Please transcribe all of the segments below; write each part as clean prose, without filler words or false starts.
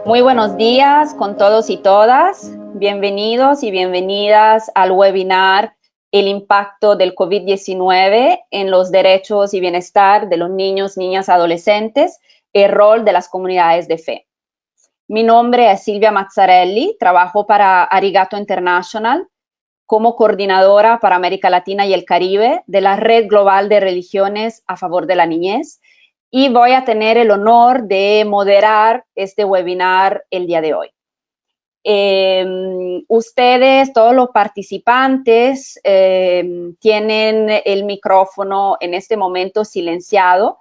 Muy buenos días con todos y todas. Bienvenidos y bienvenidas al webinar El impacto del COVID-19 en los derechos y bienestar de los niños, niñas, adolescentes, el rol de las comunidades de fe. Mi nombre es Silvia Mazzarelli, trabajo para Arigato International como coordinadora para América Latina y el Caribe de la Red Global de Religiones a Favor de la Niñez, y voy a tener el honor de moderar este webinar el día de hoy. Ustedes, todos los participantes, tienen el micrófono en este momento silenciado.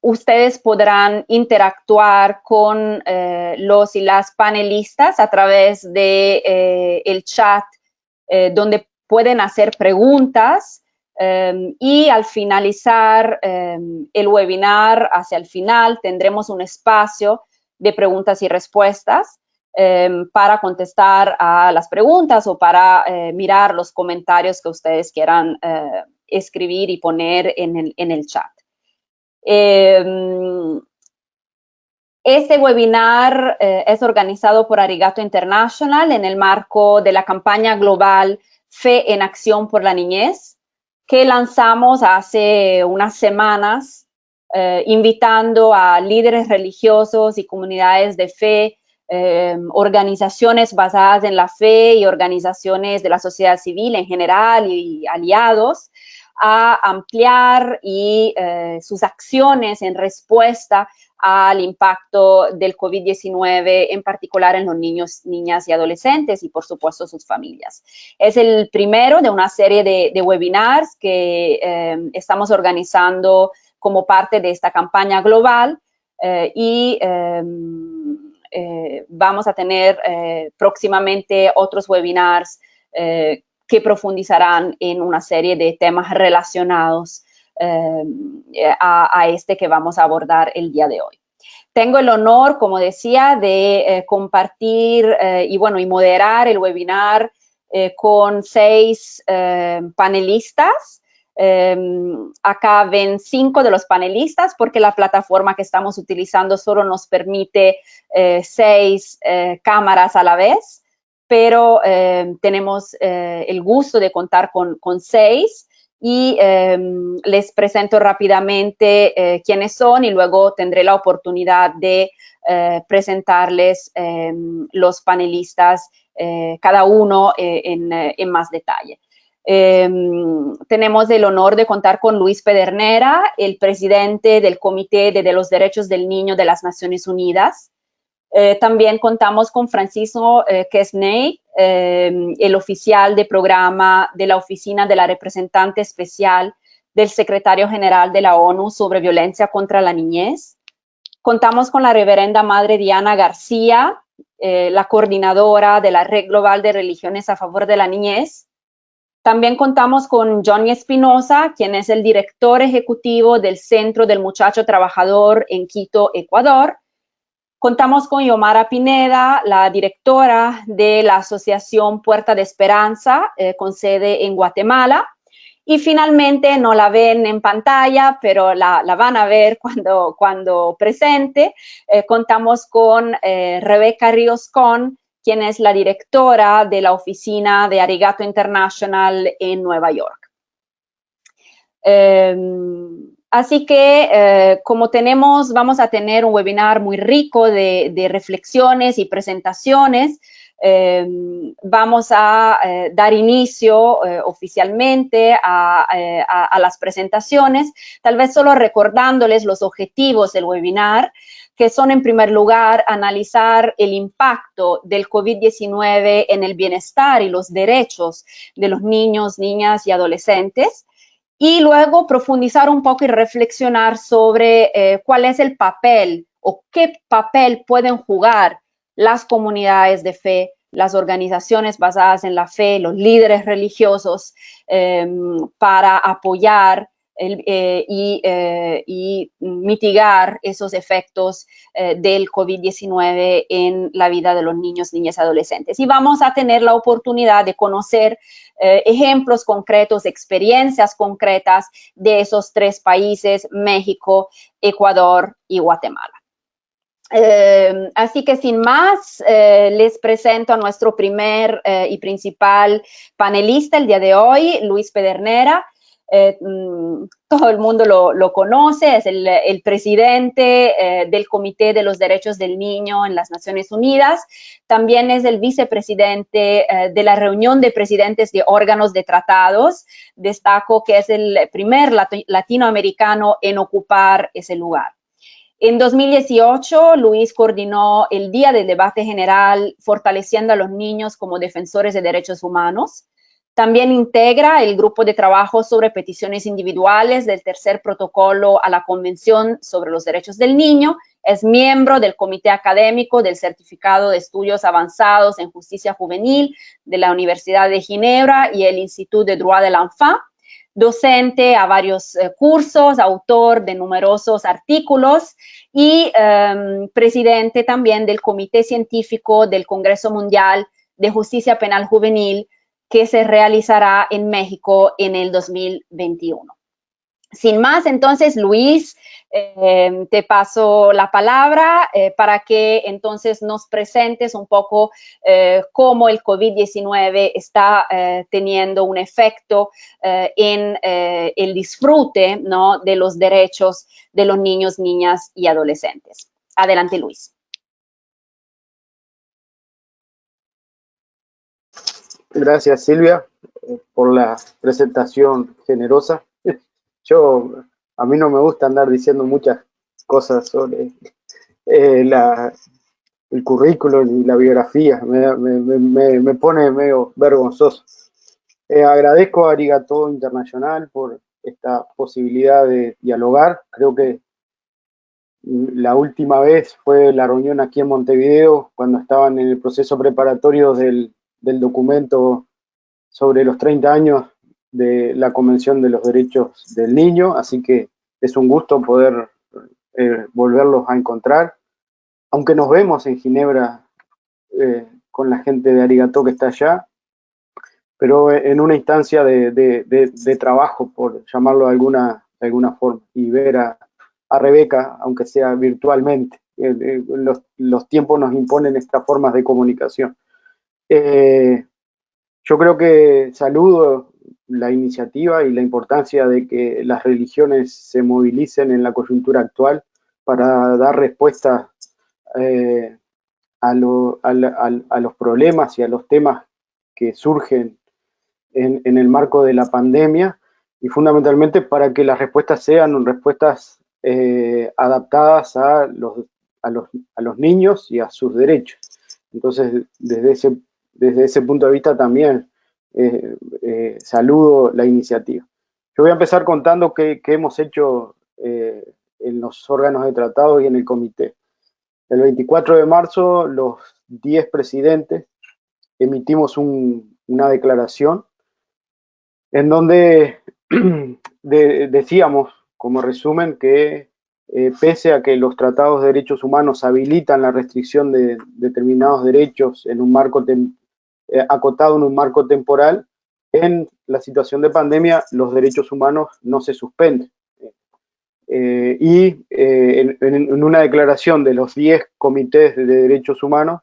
Ustedes podrán interactuar con los y las panelistas a través de el chat, donde pueden hacer preguntas. Y al finalizar el webinar, hacia el final, tendremos un espacio de preguntas y respuestas para contestar a las preguntas o para mirar los comentarios que ustedes quieran escribir y poner en el chat. Este webinar es organizado por Arigato International en el marco de la campaña global Fe en Acción por la Niñez, que lanzamos hace unas semanas, invitando a líderes religiosos y comunidades de fe, organizaciones basadas en la fe y organizaciones de la sociedad civil en general y aliados, a ampliar sus acciones en respuesta al impacto del COVID-19, en particular en los niños, niñas y adolescentes y, por supuesto, sus familias. Es el primero de una serie de webinars que estamos organizando como parte de esta campaña global vamos a tener próximamente otros webinars que profundizarán en una serie de temas relacionados a este que vamos a abordar el día de hoy. Tengo el honor, como decía, de compartir y moderar el webinar con 6 panelistas. Acá ven 5 de los panelistas porque la plataforma que estamos utilizando solo nos permite 6 cámaras a la vez, pero tenemos el gusto de contar con 6. Y les presento rápidamente quiénes son y luego tendré la oportunidad de presentarles los panelistas, cada uno en más detalle. Tenemos el honor de contar con Luis Pedernera, el presidente del Comité de los Derechos del Niño de las Naciones Unidas. También contamos con Francisco Quesney, el oficial de programa de la Oficina de la Representante Especial del Secretario General de la ONU sobre Violencia contra la Niñez. Contamos con la reverenda Madre Diana García, la coordinadora de la Red Global de Religiones a Favor de la Niñez. También contamos con Johnny Espinosa, quien es el director ejecutivo del Centro del Muchacho Trabajador en Quito, Ecuador. Contamos con Yomara Pineda, la directora de la Asociación Puerta de Esperanza, con sede en Guatemala. Y finalmente, no la ven en pantalla, pero la van a ver cuando presente. Contamos con Rebeca Ríos Con, quien es la directora de la oficina de Arigato International en Nueva York. Así que, como vamos a tener un webinar muy rico de reflexiones y presentaciones, vamos a dar inicio oficialmente a las presentaciones, tal vez solo recordándoles los objetivos del webinar, que son, en primer lugar, analizar el impacto del COVID-19 en el bienestar y los derechos de los niños, niñas y adolescentes. Y luego profundizar un poco y reflexionar sobre cuál es el papel o qué papel pueden jugar las comunidades de fe, las organizaciones basadas en la fe, los líderes religiosos, para apoyar y mitigar esos efectos del COVID-19 en la vida de los niños, niñas y adolescentes. Y vamos a tener la oportunidad de conocer ejemplos concretos, experiencias concretas de esos 3 países, México, Ecuador y Guatemala. Así que sin más, les presento a nuestro primer y principal panelista el día de hoy, Luis Pedernera. Todo el mundo lo conoce, es el presidente del Comité de los Derechos del Niño en las Naciones Unidas. También es el vicepresidente de la reunión de presidentes de órganos de tratados. Destaco que es el primer latinoamericano en ocupar ese lugar. En 2018, Luis coordinó el Día del Debate General Fortaleciendo a los Niños como Defensores de Derechos Humanos. También integra el grupo de trabajo sobre peticiones individuales del tercer protocolo a la Convención sobre los Derechos del Niño. Es miembro del comité académico del Certificado de Estudios Avanzados en Justicia Juvenil de la Universidad de Ginebra y el Institut de Droit de l'Enfant. Docente a varios cursos, autor de numerosos artículos y presidente también del Comité Científico del Congreso Mundial de Justicia Penal Juvenil, que se realizará en México en el 2021. Sin más, entonces, Luis, te paso la palabra para que entonces nos presentes un poco cómo el COVID-19 está teniendo un efecto en el disfrute, ¿no?, de los derechos de los niños, niñas y adolescentes. Adelante, Luis. Gracias, Silvia, por la presentación generosa. A mí no me gusta andar diciendo muchas cosas sobre el currículum y la biografía, me pone medio vergonzoso. Agradezco a Arigato Internacional por esta posibilidad de dialogar. Creo que la última vez fue la reunión aquí en Montevideo, cuando estaban en el proceso preparatorio del documento sobre los 30 años de la Convención de los Derechos del Niño, así que es un gusto poder volverlos a encontrar. Aunque nos vemos en Ginebra con la gente de Arigato que está allá, pero en una instancia de trabajo, por llamarlo de alguna forma, y ver a Rebeca, aunque sea virtualmente. Los tiempos nos imponen estas formas de comunicación. Yo creo que saludo la iniciativa y la importancia de que las religiones se movilicen en la coyuntura actual para dar respuesta a los problemas y a los temas que surgen en el marco de la pandemia, y fundamentalmente para que las respuestas sean respuestas adaptadas a los niños y a sus derechos. Entonces, desde ese punto de vista también saludo la iniciativa. Yo voy a empezar contando qué hemos hecho en los órganos de tratado y en el comité. El 24 de marzo, los 10 presidentes emitimos una declaración en donde decíamos, como resumen, que pese a que los tratados de derechos humanos habilitan la restricción de determinados derechos en un marco acotado en un marco temporal, en la situación de pandemia los derechos humanos no se suspenden. En una declaración de los 10 comités de derechos humanos,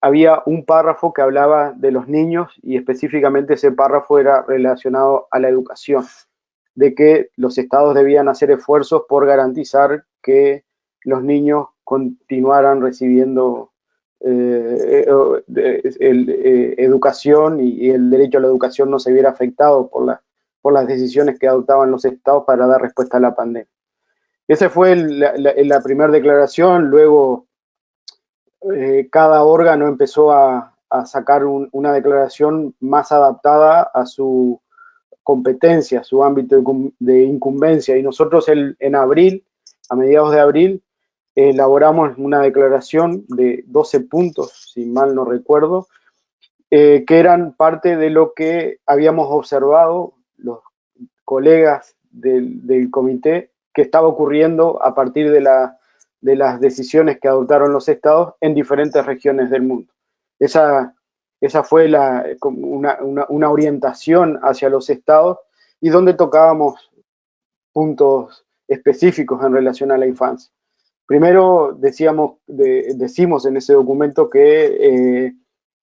había un párrafo que hablaba de los niños, y específicamente ese párrafo era relacionado a la educación, de que los estados debían hacer esfuerzos por garantizar que los niños continuaran recibiendo educación, y el derecho a la educación no se viera afectado por las decisiones que adoptaban los estados para dar respuesta a la pandemia. Esa fue la primera declaración. Luego cada órgano empezó a sacar una declaración más adaptada a su competencia, a su ámbito de incumbencia, y nosotros en abril, a mediados de abril, elaboramos una declaración de 12 puntos, si mal no recuerdo, que eran parte de lo que habíamos observado los colegas del comité que estaba ocurriendo a partir de las decisiones que adoptaron los estados en diferentes regiones del mundo. Esa fue una orientación hacia los estados, y donde tocábamos puntos específicos en relación a la infancia. Primero, decimos en ese documento que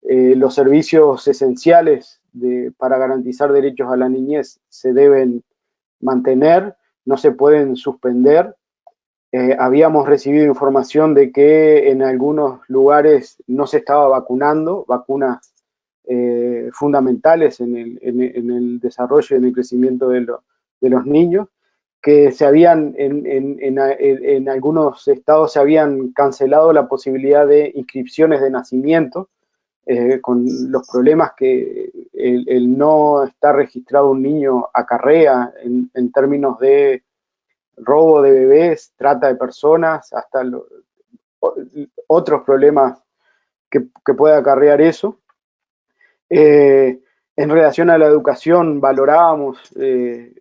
los servicios esenciales para garantizar derechos a la niñez se deben mantener, no se pueden suspender. Habíamos recibido información de que en algunos lugares no se estaba vacunando, vacunas fundamentales en el desarrollo y en el crecimiento de los niños, que se habían, en algunos estados se habían cancelado la posibilidad de inscripciones de nacimiento, con los problemas que el no estar registrado un niño acarrea en términos de robo de bebés, trata de personas, hasta otros problemas que puede acarrear eso. En relación a la educación, valorábamos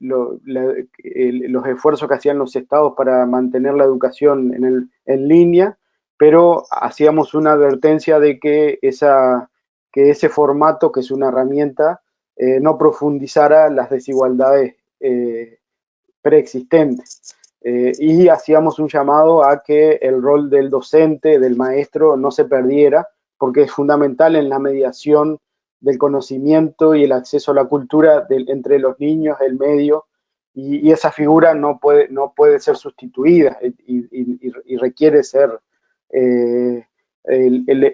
los esfuerzos que hacían los estados para mantener la educación en línea, pero hacíamos una advertencia de que ese formato, que es una herramienta, no profundizara las desigualdades preexistentes. Y hacíamos un llamado a que el rol del docente, del maestro, no se perdiera, porque es fundamental en la mediación del conocimiento y el acceso a la cultura entre los niños, el medio, y esa figura no puede ser sustituida y requiere ser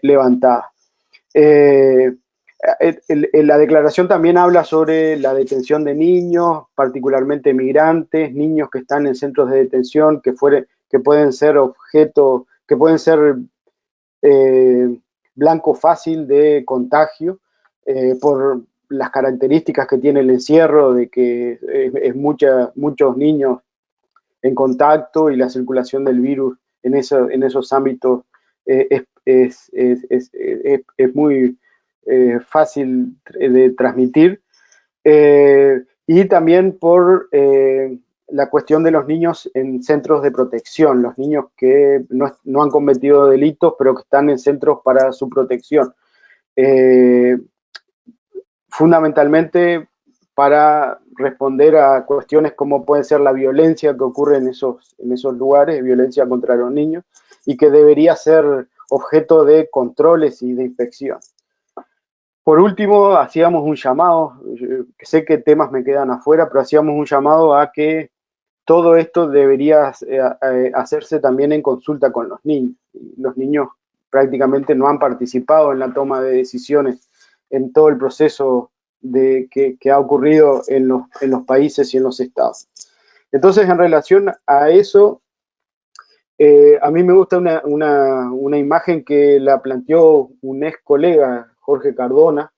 levantada. La declaración también habla sobre la detención de niños, particularmente migrantes, niños que están en centros de detención, que pueden ser objeto, que pueden ser blanco fácil de contagio por las características que tiene el encierro, de que es muchos niños en contacto y la circulación del virus en esos ámbitos es muy fácil de transmitir. Y también por la cuestión de los niños en centros de protección, los niños que no han cometido delitos, pero que están en centros para su protección. Fundamentalmente para responder a cuestiones como puede ser la violencia que ocurre en esos lugares, violencia contra los niños, y que debería ser objeto de controles y de inspección. Por último, hacíamos un llamado, que sé que temas me quedan afuera, pero hacíamos un llamado a que todo esto debería hacerse también en consulta con los niños. Los niños prácticamente no han participado en la toma de decisiones en todo el proceso que ha ocurrido en los países y en los estados. Entonces, en relación a eso, a mí me gusta una imagen que la planteó un ex colega, Jorge Cardona,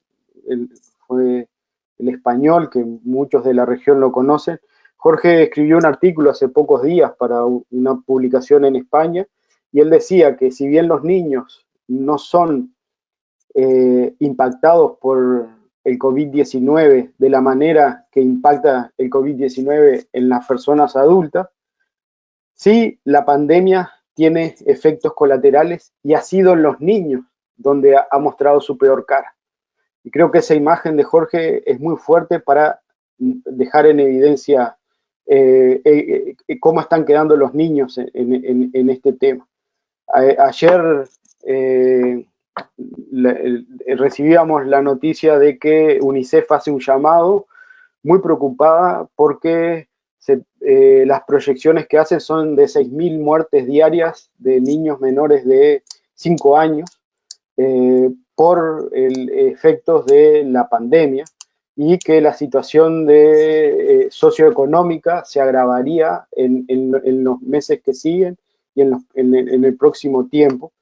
fue el español, que muchos de la región lo conocen. Jorge escribió un artículo hace pocos días para una publicación en España, y él decía que si bien los niños no son impactados por el COVID-19 de la manera que impacta el COVID-19 en las personas adultas, sí, la pandemia tiene efectos colaterales y ha sido en los niños donde ha mostrado su peor cara. Y creo que esa imagen de Jorge es muy fuerte para dejar en evidencia cómo están quedando los niños en este tema. Ayer recibíamos la noticia de que UNICEF hace un llamado muy preocupada porque las proyecciones que hacen son de 6.000 muertes diarias de niños menores de 5 años por efectos de la pandemia, y que la situación socioeconómica se agravaría en los meses que siguen y en el próximo tiempo.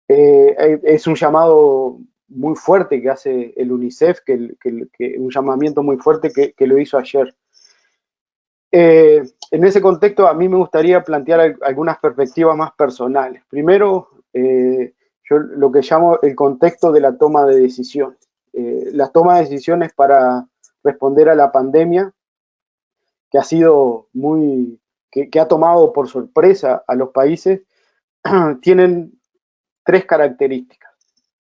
Es un llamado muy fuerte que hace el UNICEF, un llamamiento muy fuerte que lo hizo ayer. En ese contexto, a mí me gustaría plantear algunas perspectivas más personales. Primero, yo lo que llamo el contexto de la toma de decisiones. La toma de decisiones para responder a la pandemia, que ha sido que ha tomado por sorpresa a los países, tienen tres características.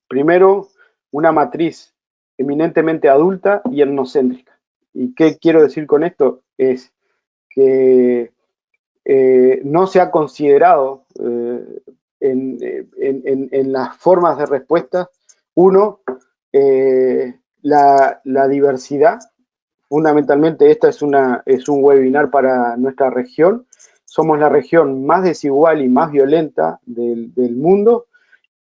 Primero, una matriz eminentemente adulta y etnocéntrica. ¿Y qué quiero decir con esto? Es que no se ha considerado en las formas de respuesta, uno, la diversidad. Fundamentalmente, esta es un webinar para nuestra región. Somos la región más desigual y más violenta del mundo.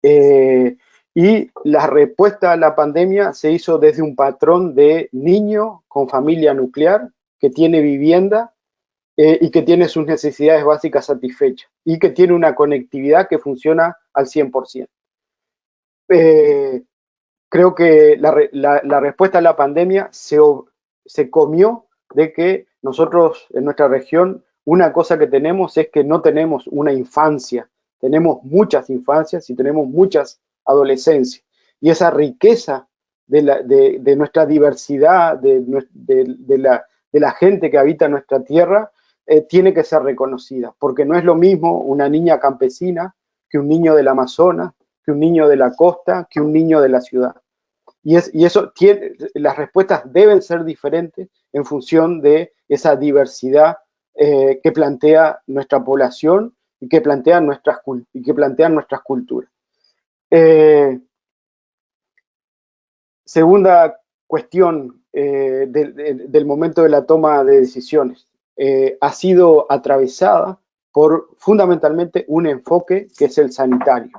Y la respuesta a la pandemia se hizo desde un patrón de niño con familia nuclear que tiene vivienda y que tiene sus necesidades básicas satisfechas y que tiene una conectividad que funciona al 100%. Creo que la respuesta a la pandemia se comió de que nosotros en nuestra región una cosa que tenemos es que no tenemos una infancia, tenemos muchas infancias y tenemos muchas adolescencias. Y esa riqueza de nuestra diversidad, de la gente que habita nuestra tierra, tiene que ser reconocida, porque no es lo mismo una niña campesina que un niño del Amazonas, que un niño de la costa, que un niño de la ciudad. Y eso las respuestas deben ser diferentes en función de esa diversidad que plantea nuestra población y que plantean nuestras culturas. Segunda cuestión del momento de la toma de decisiones. Ha sido atravesada por fundamentalmente un enfoque que es el sanitario.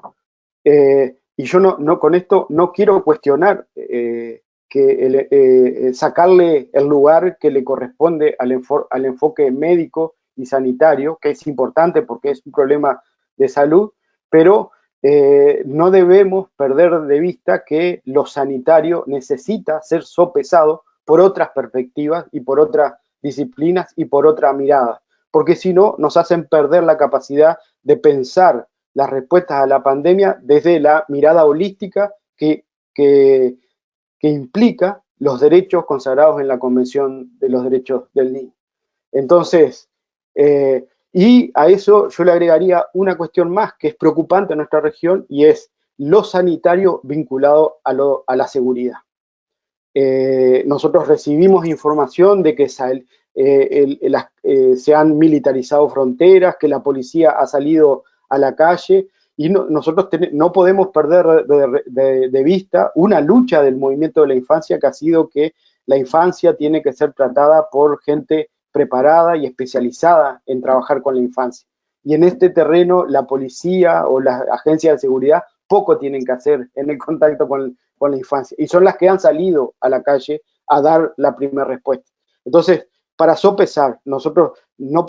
Y yo con esto no quiero cuestionar sacarle el lugar que le corresponde al enfoque médico y sanitario, que es importante porque es un problema de salud, pero no debemos perder de vista que lo sanitario necesita ser sopesado por otras perspectivas y por otras disciplinas y por otra mirada, porque si no nos hacen perder la capacidad de pensar las respuestas a la pandemia desde la mirada holística que implica los derechos consagrados en la Convención de los Derechos del Niño. Entonces, y a eso yo le agregaría una cuestión más que es preocupante en nuestra región y es lo sanitario vinculado a la seguridad. Nosotros recibimos información de que se han militarizado fronteras, que la policía ha salido a la calle y nosotros no podemos perder de vista una lucha del movimiento de la infancia que ha sido que la infancia tiene que ser tratada por gente preparada y especializada en trabajar con la infancia. Y en este terreno la policía o las agencias de seguridad poco tienen que hacer en el contacto con la infancia. Y son las que han salido a la calle a dar la primera respuesta. Entonces, para sopesar, nosotros no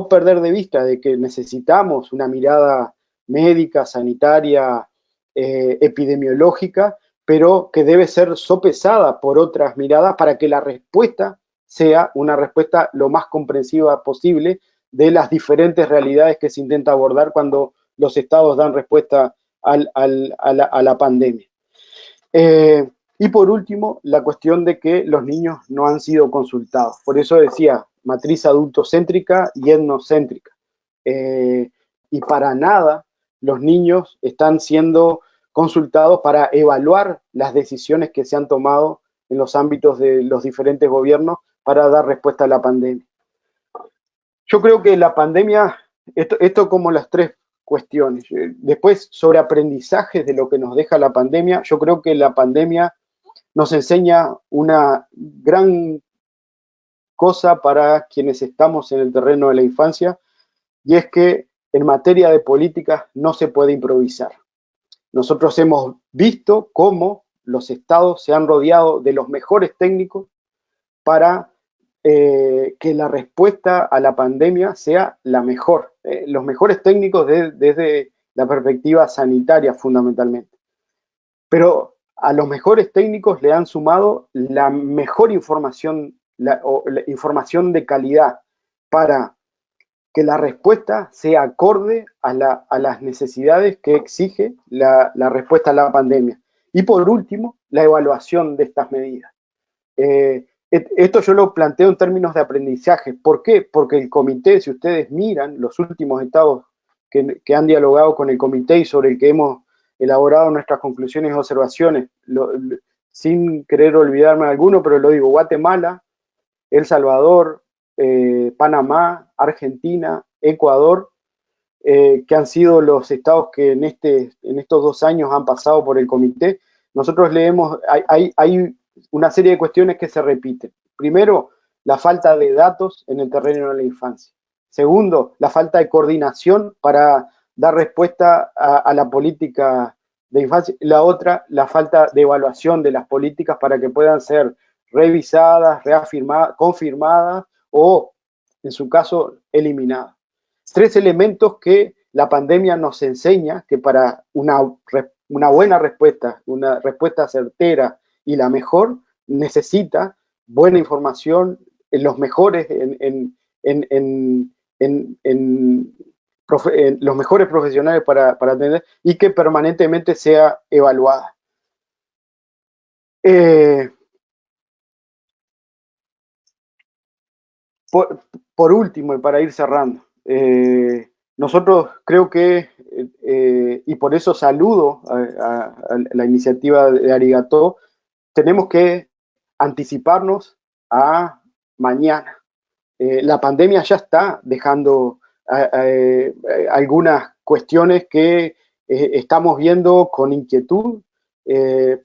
perder de vista de que necesitamos una mirada médica, sanitaria, epidemiológica, pero que debe ser sopesada por otras miradas para que la respuesta sea una respuesta lo más comprensiva posible de las diferentes realidades que se intenta abordar cuando los estados dan respuesta a la pandemia. Y por último, la cuestión de que los niños no han sido consultados. Por eso decía, matriz adultocéntrica y etnocéntrica. Y para nada los niños están siendo consultados para evaluar las decisiones que se han tomado en los ámbitos de los diferentes gobiernos para dar respuesta a la pandemia. Yo creo que la pandemia, esto como las tres cuestiones. Después, sobre aprendizajes de lo que nos deja la pandemia, yo creo que la pandemia nos enseña una gran cosa para quienes estamos en el terreno de la infancia, y es que en materia de políticas no se puede improvisar. Nosotros hemos visto cómo los estados se han rodeado de los mejores técnicos para que la respuesta a la pandemia sea la mejor. Los mejores técnicos desde la perspectiva sanitaria fundamentalmente. Pero a los mejores técnicos le han sumado la mejor información, la información de calidad para que la respuesta sea acorde a las necesidades que exige la respuesta a la pandemia. Y por último, la evaluación de estas medidas. Esto yo lo planteo en términos de aprendizaje. ¿Por qué? Porque el comité, si ustedes miran los últimos estados que han dialogado con el comité y sobre el que hemos elaborado nuestras conclusiones y observaciones, sin querer olvidarme de alguno, pero lo digo, Guatemala, El Salvador, Panamá, Argentina, Ecuador, que han sido los estados que en estos 2 años han pasado por el comité. Nosotros leemos, hay una serie de cuestiones que se repiten. Primero, la falta de datos en el terreno de la infancia. Segundo, la falta de coordinación para dar respuesta a la política de infancia. La otra, la falta de evaluación de las políticas para que puedan ser revisadas, reafirmadas, confirmadas o, en su caso, eliminadas. 3 elementos que la pandemia nos enseña que para una buena respuesta, una respuesta certera y la mejor, necesita buena información, los mejores los mejores profesionales para atender y que permanentemente sea evaluada. Por último, y para ir cerrando, nosotros creo que, y por eso saludo a la iniciativa de Arigató, tenemos que anticiparnos a mañana. La pandemia ya está dejando algunas cuestiones que estamos viendo con inquietud,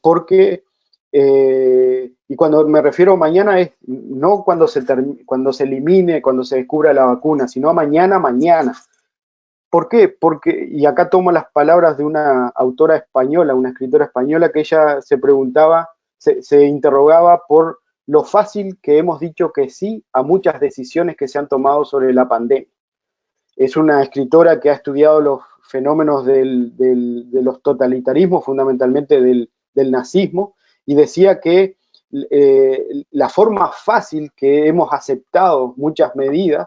porque, y cuando me refiero a mañana es no cuando se elimine, cuando se descubra la vacuna, sino a mañana. ¿Por qué? Porque, y acá tomo las palabras de una autora española, una escritora española, que ella se preguntaba, se interrogaba por lo fácil que hemos dicho que sí a muchas decisiones que se han tomado sobre la pandemia. Es una escritora que ha estudiado los fenómenos de los totalitarismos, fundamentalmente del nazismo, y decía que la forma fácil que hemos aceptado muchas medidas,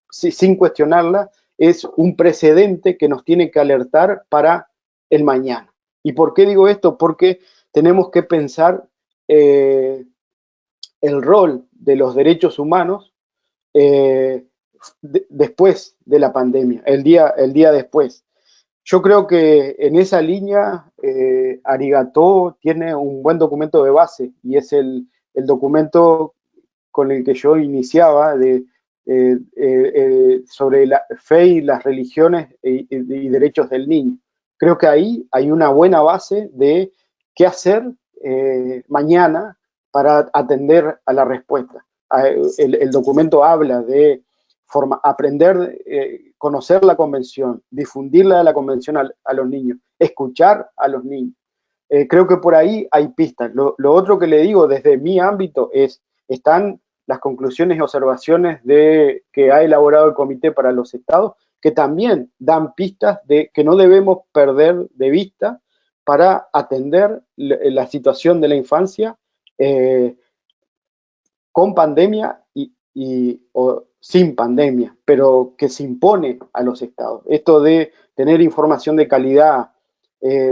sin cuestionarlas, es un precedente que nos tiene que alertar para el mañana. ¿Y por qué digo esto? Porque tenemos que pensar el rol de los derechos humanos después de la pandemia, el día después. Yo creo que en esa línea Arigató tiene un buen documento de base y es el documento con el que yo iniciaba sobre la fe y las religiones y derechos del niño. Creo que ahí hay una buena base de qué hacer mañana para atender a la respuesta. El documento habla de aprender, conocer la convención, difundirla de la convención a los niños, escuchar a los niños. Creo que por ahí hay pistas. Lo otro que le digo desde mi ámbito están las conclusiones y observaciones que ha elaborado el Comité para los Estados, que también dan pistas de que no debemos perder de vista para atender la situación de la infancia con pandemia o sin pandemia, pero que se impone a los estados. Esto de tener información de calidad,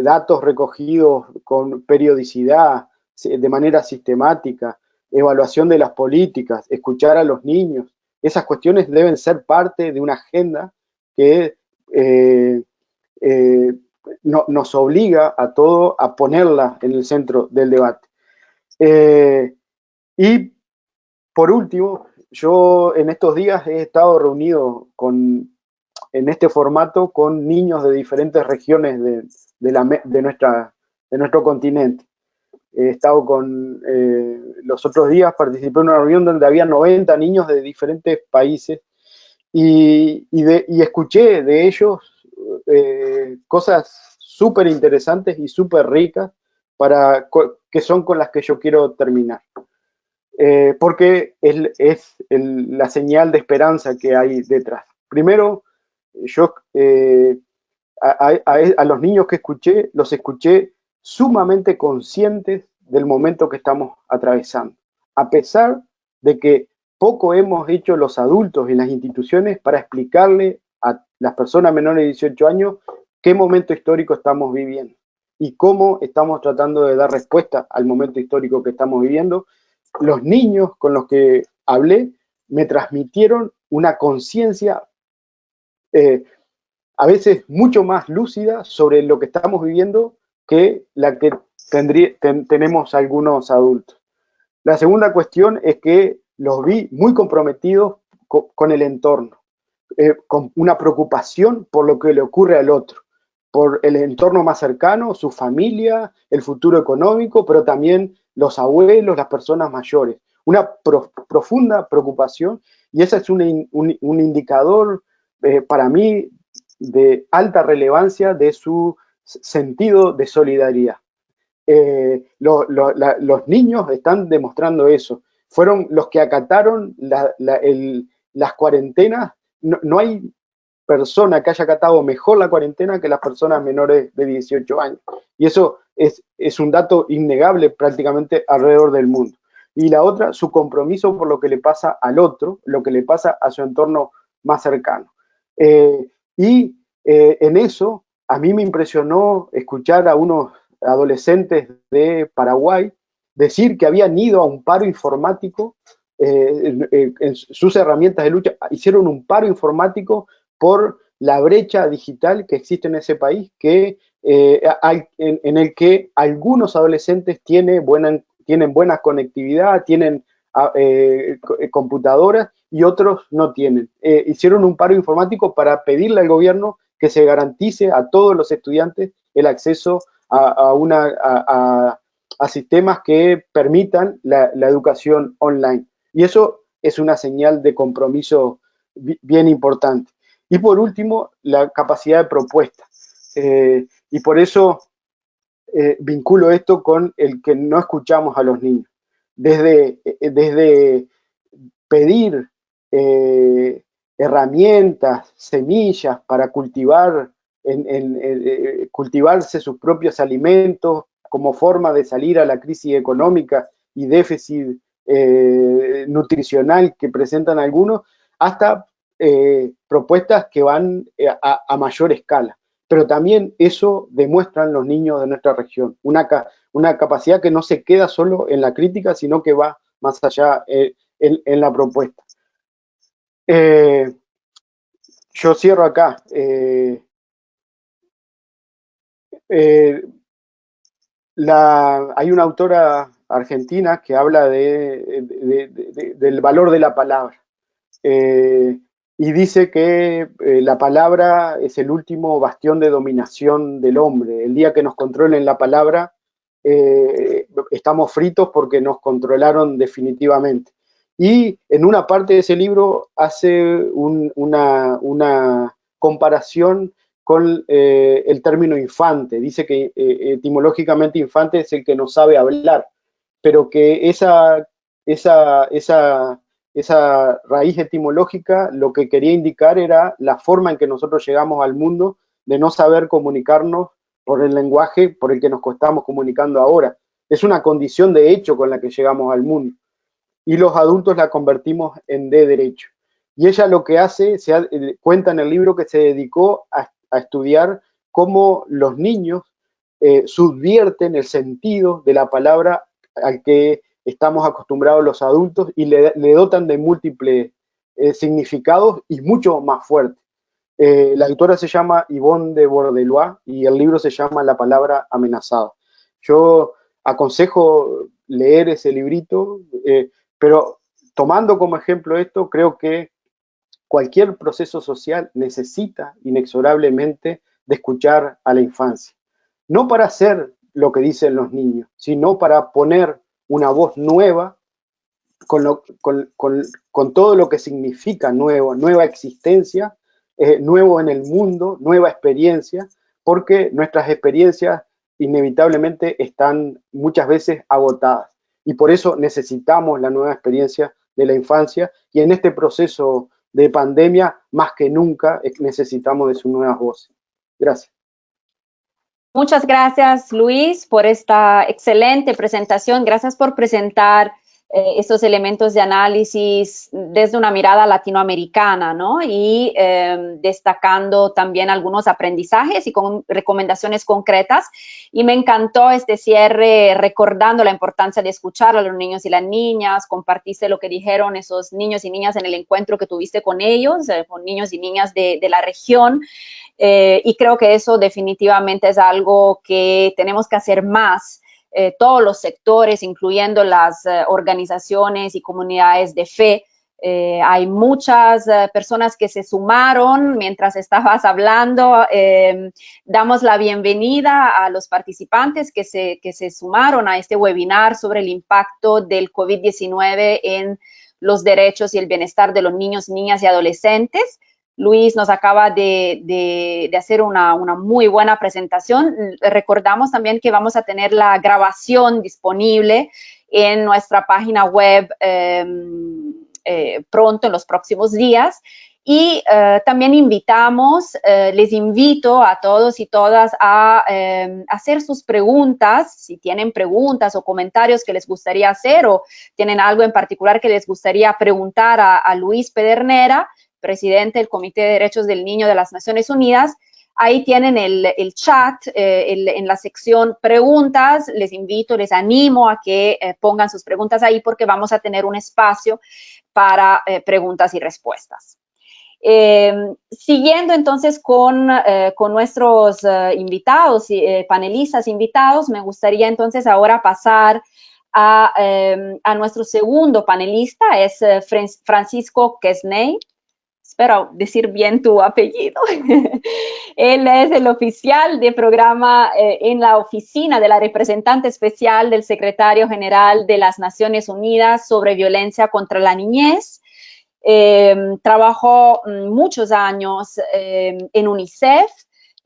datos recogidos con periodicidad, de manera sistemática, evaluación de las políticas, escuchar a los niños, esas cuestiones deben ser parte de una agenda que nos obliga a todos a ponerla en el centro del debate. Y por último, yo en estos días he estado reunido en este formato con niños de diferentes regiones de nuestro continente. He estado los otros días participé en una reunión donde había 90 niños de diferentes países y escuché de ellos cosas súper interesantes y súper ricas que son con las que yo quiero terminar. Porque es la señal de esperanza que hay detrás. Primero, yo a los niños que escuché, los escuché sumamente conscientes del momento que estamos atravesando, a pesar de que poco hemos hecho los adultos y las instituciones para explicarle a las personas menores de 18 años qué momento histórico estamos viviendo y cómo estamos tratando de dar respuesta al momento histórico que estamos viviendo. Los niños con los que hablé me transmitieron una conciencia a veces mucho más lúcida sobre lo que estamos viviendo que la que tenemos algunos adultos. La segunda cuestión es que los vi muy comprometidos con el entorno, con una preocupación por lo que le ocurre al otro, por el entorno más cercano, su familia, el futuro económico, pero también los abuelos, las personas mayores. Una profunda preocupación, y ese es un indicador para mí de alta relevancia de su sentido de solidaridad. Los niños están demostrando eso. Fueron los que acataron las cuarentenas. No hay persona que haya acatado mejor la cuarentena que las personas menores de 18 años. Y eso es un dato innegable prácticamente alrededor del mundo. Y la otra, su compromiso por lo que le pasa al otro, lo que le pasa a su entorno más cercano. En eso, a mí me impresionó escuchar a unos adolescentes de Paraguay decir que habían ido a un paro informático, en sus herramientas de lucha, hicieron un paro informático por la brecha digital que existe en ese país, en el que algunos adolescentes tienen buena conectividad, tienen computadoras y otros no tienen. Hicieron un paro informático para pedirle al gobierno que se garantice a todos los estudiantes el acceso a sistemas que permitan la educación online. Y eso es una señal de compromiso bien importante. Y por último, la capacidad de propuesta. Y por eso vinculo esto con el que no escuchamos a los niños. Desde pedir herramientas, semillas para cultivarse sus propios alimentos como forma de salir a la crisis económica y déficit nutricional que presentan algunos, hasta propuestas que van a mayor escala. Pero también eso demuestran los niños de nuestra región, una capacidad que no se queda solo en la crítica, sino que va más allá en la propuesta. Yo cierro acá. Hay una autora argentina que habla del valor de la palabra. Y dice que la palabra es el último bastión de dominación del hombre. El día que nos controlen la palabra, estamos fritos porque nos controlaron definitivamente. Y en una parte de ese libro hace una comparación con el término infante. Dice que etimológicamente infante es el que no sabe hablar, pero que esa raíz etimológica lo que quería indicar era la forma en que nosotros llegamos al mundo de no saber comunicarnos por el lenguaje por el que nos estamos comunicando ahora. Es una condición de hecho con la que llegamos al mundo. Y los adultos la convertimos en de derecho. Y ella lo que hace, cuenta en el libro que se dedicó a estudiar cómo los niños subvierten el sentido de la palabra al que estamos acostumbrados los adultos y le dotan de múltiples significados y mucho más fuertes. La autora se llama Yvonne de Bordelois y el libro se llama La palabra amenazada. Yo aconsejo leer ese librito, pero tomando como ejemplo esto, creo que cualquier proceso social necesita inexorablemente de escuchar a la infancia. No para hacer lo que dicen los niños, sino para poner una voz nueva con todo lo que significa nueva existencia, nuevo en el mundo, nueva experiencia, porque nuestras experiencias inevitablemente están muchas veces agotadas. Y por eso necesitamos la nueva experiencia de la infancia y en este proceso de pandemia, más que nunca, necesitamos de sus nuevas voces. Gracias. Muchas gracias, Luis, por esta excelente presentación. Gracias por presentar estos elementos de análisis desde una mirada latinoamericana, ¿no? Y destacando también algunos aprendizajes y con recomendaciones concretas. Y me encantó este cierre recordando la importancia de escuchar a los niños y las niñas. Compartiste lo que dijeron esos niños y niñas en el encuentro que tuviste con ellos, con niños y niñas de la región. Y creo que eso definitivamente es algo que tenemos que hacer más, todos los sectores, incluyendo las organizaciones y comunidades de fe, Hay muchas personas que se sumaron mientras estabas hablando. Damos la bienvenida a los participantes que se sumaron a este webinar sobre el impacto del COVID-19 en los derechos y el bienestar de los niños, niñas y adolescentes. Luis nos acaba de hacer una muy buena presentación. Recordamos también que vamos a tener la grabación disponible en nuestra página web pronto, en los próximos días. Y también les invito a todos y todas a hacer sus preguntas, si tienen preguntas o comentarios que les gustaría hacer o tienen algo en particular que les gustaría preguntar a Luis Pedernera, presidente del Comité de Derechos del Niño de las Naciones Unidas. Ahí tienen el chat en la sección preguntas. Les invito, les animo a que pongan sus preguntas ahí porque vamos a tener un espacio para preguntas y respuestas. Siguiendo entonces con nuestros invitados, panelistas invitados, me gustaría entonces ahora pasar a nuestro segundo panelista, es Francisco Quesney. Espero decir bien tu apellido. Él es el oficial de programa en la oficina de la representante especial del secretario general de las Naciones Unidas sobre violencia contra la niñez. Trabajó muchos años en UNICEF,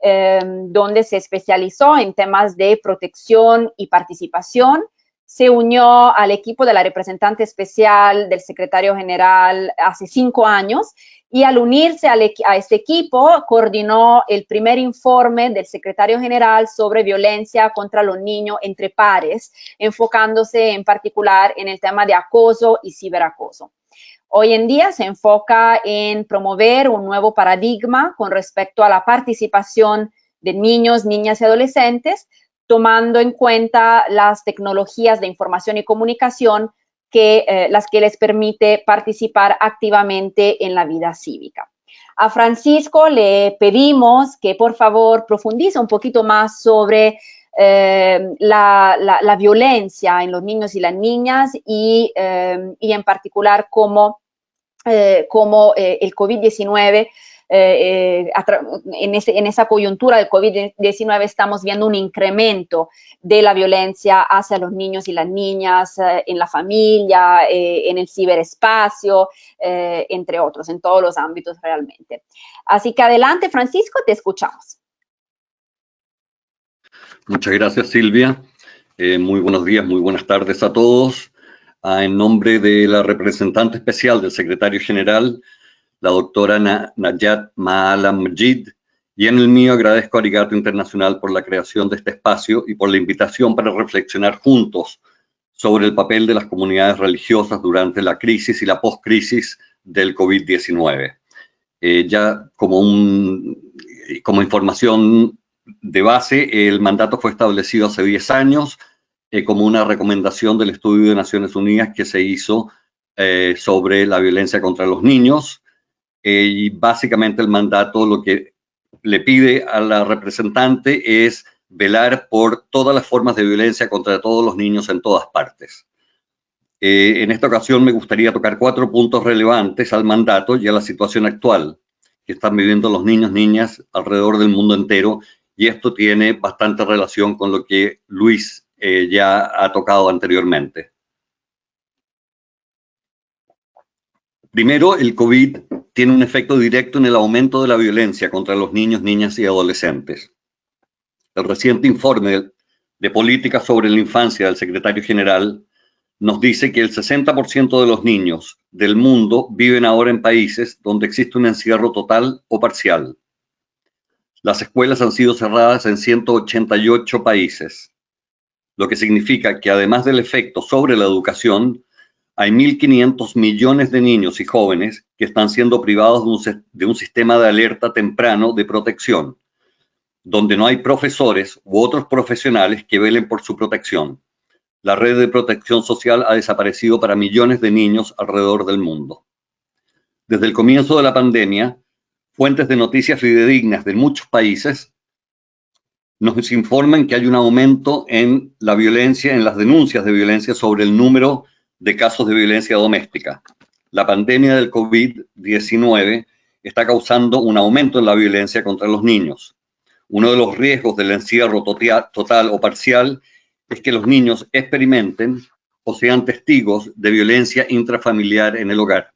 donde se especializó en temas de protección y participación. Se unió al equipo de la representante especial del secretario general hace 5 años y al unirse a este equipo coordinó el primer informe del secretario general sobre violencia contra los niños entre pares, enfocándose en particular en el tema de acoso y ciberacoso. Hoy en día se enfoca en promover un nuevo paradigma con respecto a la participación de niños, niñas y adolescentes, tomando en cuenta las tecnologías de información y comunicación las que les permite participar activamente en la vida cívica. A Francisco le pedimos que por favor profundice un poquito más sobre la violencia en los niños y las niñas y en particular cómo el COVID-19, en esa coyuntura del COVID-19 estamos viendo un incremento de la violencia hacia los niños y las niñas, en la familia, en el ciberespacio, entre otros, en todos los ámbitos realmente. Así que adelante, Francisco, te escuchamos. Muchas gracias, Silvia. Muy buenos días, muy buenas tardes a todos. En nombre de la representante especial del secretario general, la doctora Najat Maalamjid, y en el mío agradezco a Arigato Internacional por la creación de este espacio y por la invitación para reflexionar juntos sobre el papel de las comunidades religiosas durante la crisis y la post-crisis del COVID-19. Ya como información de base, el mandato fue establecido hace 10 años como una recomendación del estudio de Naciones Unidas que se hizo sobre la violencia contra los niños. Y básicamente el mandato lo que le pide a la representante es velar por todas las formas de violencia contra todos los niños en todas partes. En esta ocasión me gustaría tocar 4 puntos relevantes al mandato y a la situación actual que están viviendo los niños, niñas alrededor del mundo entero, y esto tiene bastante relación con lo que Luis ya ha tocado anteriormente. Primero, el COVID tiene un efecto directo en el aumento de la violencia contra los niños, niñas y adolescentes. El reciente informe de política sobre la infancia del secretario general nos dice que el 60% de los niños del mundo viven ahora en países donde existe un encierro total o parcial. Las escuelas han sido cerradas en 188 países, lo que significa que además del efecto sobre la educación, hay 1.500 millones de niños y jóvenes que están siendo privados de un sistema de alerta temprano de protección, donde no hay profesores u otros profesionales que velen por su protección. La red de protección social ha desaparecido para millones de niños alrededor del mundo. Desde el comienzo de la pandemia, fuentes de noticias fidedignas de muchos países nos informan que hay un aumento en la violencia, en las denuncias de violencia sobre el número de casos de violencia doméstica. la pandemia del COVID-19 está causando un aumento en la violencia contra los niños. Uno de los riesgos del encierro total o parcial es que los niños experimenten o sean testigos de violencia intrafamiliar en el hogar.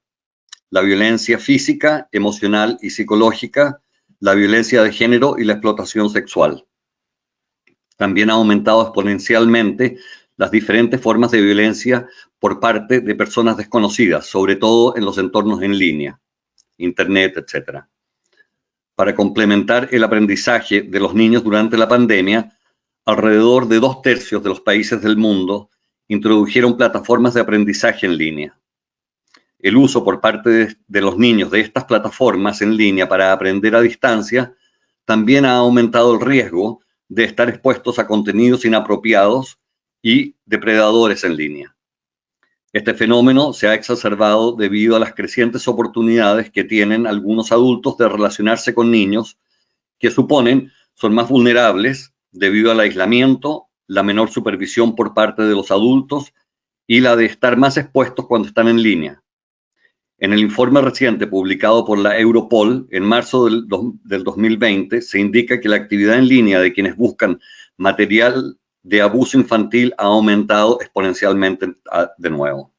La violencia física, emocional y psicológica, la violencia de género y la explotación sexual. También ha aumentado exponencialmente las diferentes formas de violencia por parte de personas desconocidas, sobre todo en los entornos en línea, internet, etc. Para complementar el aprendizaje de los niños durante la pandemia, alrededor de 2/3 de los países del mundo introdujeron plataformas de aprendizaje en línea. El uso por parte de los niños de estas plataformas en línea para aprender a distancia también ha aumentado el riesgo de estar expuestos a contenidos inapropiados y depredadores en línea. Este fenómeno se ha exacerbado debido a las crecientes oportunidades que tienen algunos adultos de relacionarse con niños que suponen son más vulnerables debido al aislamiento, la menor supervisión por parte de los adultos y la de estar más expuestos cuando están en línea. En el informe reciente publicado por la Europol en marzo del 2020 se indica que la actividad en línea de quienes buscan material de abuso infantil ha aumentado exponencialmente de nuevo.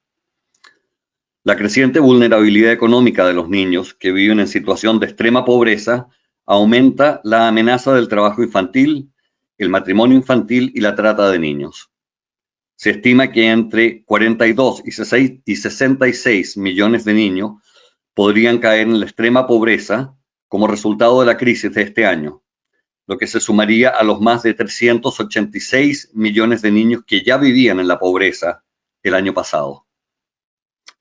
La creciente vulnerabilidad económica de los niños que viven en situación de extrema pobreza aumenta la amenaza del trabajo infantil, el matrimonio infantil y la trata de niños. Se estima que entre 42 y 66 millones de niños podrían caer en la extrema pobreza como resultado de la crisis de este año, lo que se sumaría a los más de 386 millones de niños que ya vivían en la pobreza el año pasado.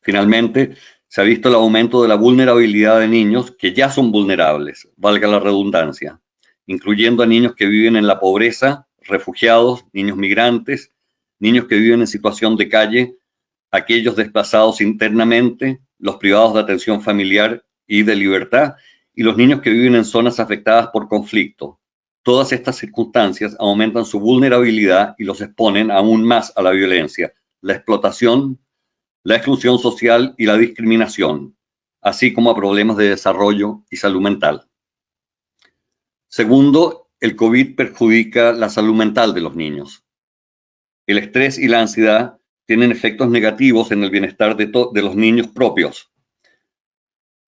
Finalmente, se ha visto el aumento de la vulnerabilidad de niños que ya son vulnerables, valga la redundancia, incluyendo a niños que viven en la pobreza, refugiados, niños migrantes, niños que viven en situación de calle, aquellos desplazados internamente, los privados de atención familiar y de libertad, y los niños que viven en zonas afectadas por conflicto. Todas estas circunstancias aumentan su vulnerabilidad y los exponen aún más a la violencia, la explotación, la exclusión social y la discriminación, así como a problemas de desarrollo y salud mental. Segundo, el COVID perjudica la salud mental de los niños. El estrés y la ansiedad tienen efectos negativos en el bienestar de los niños propios.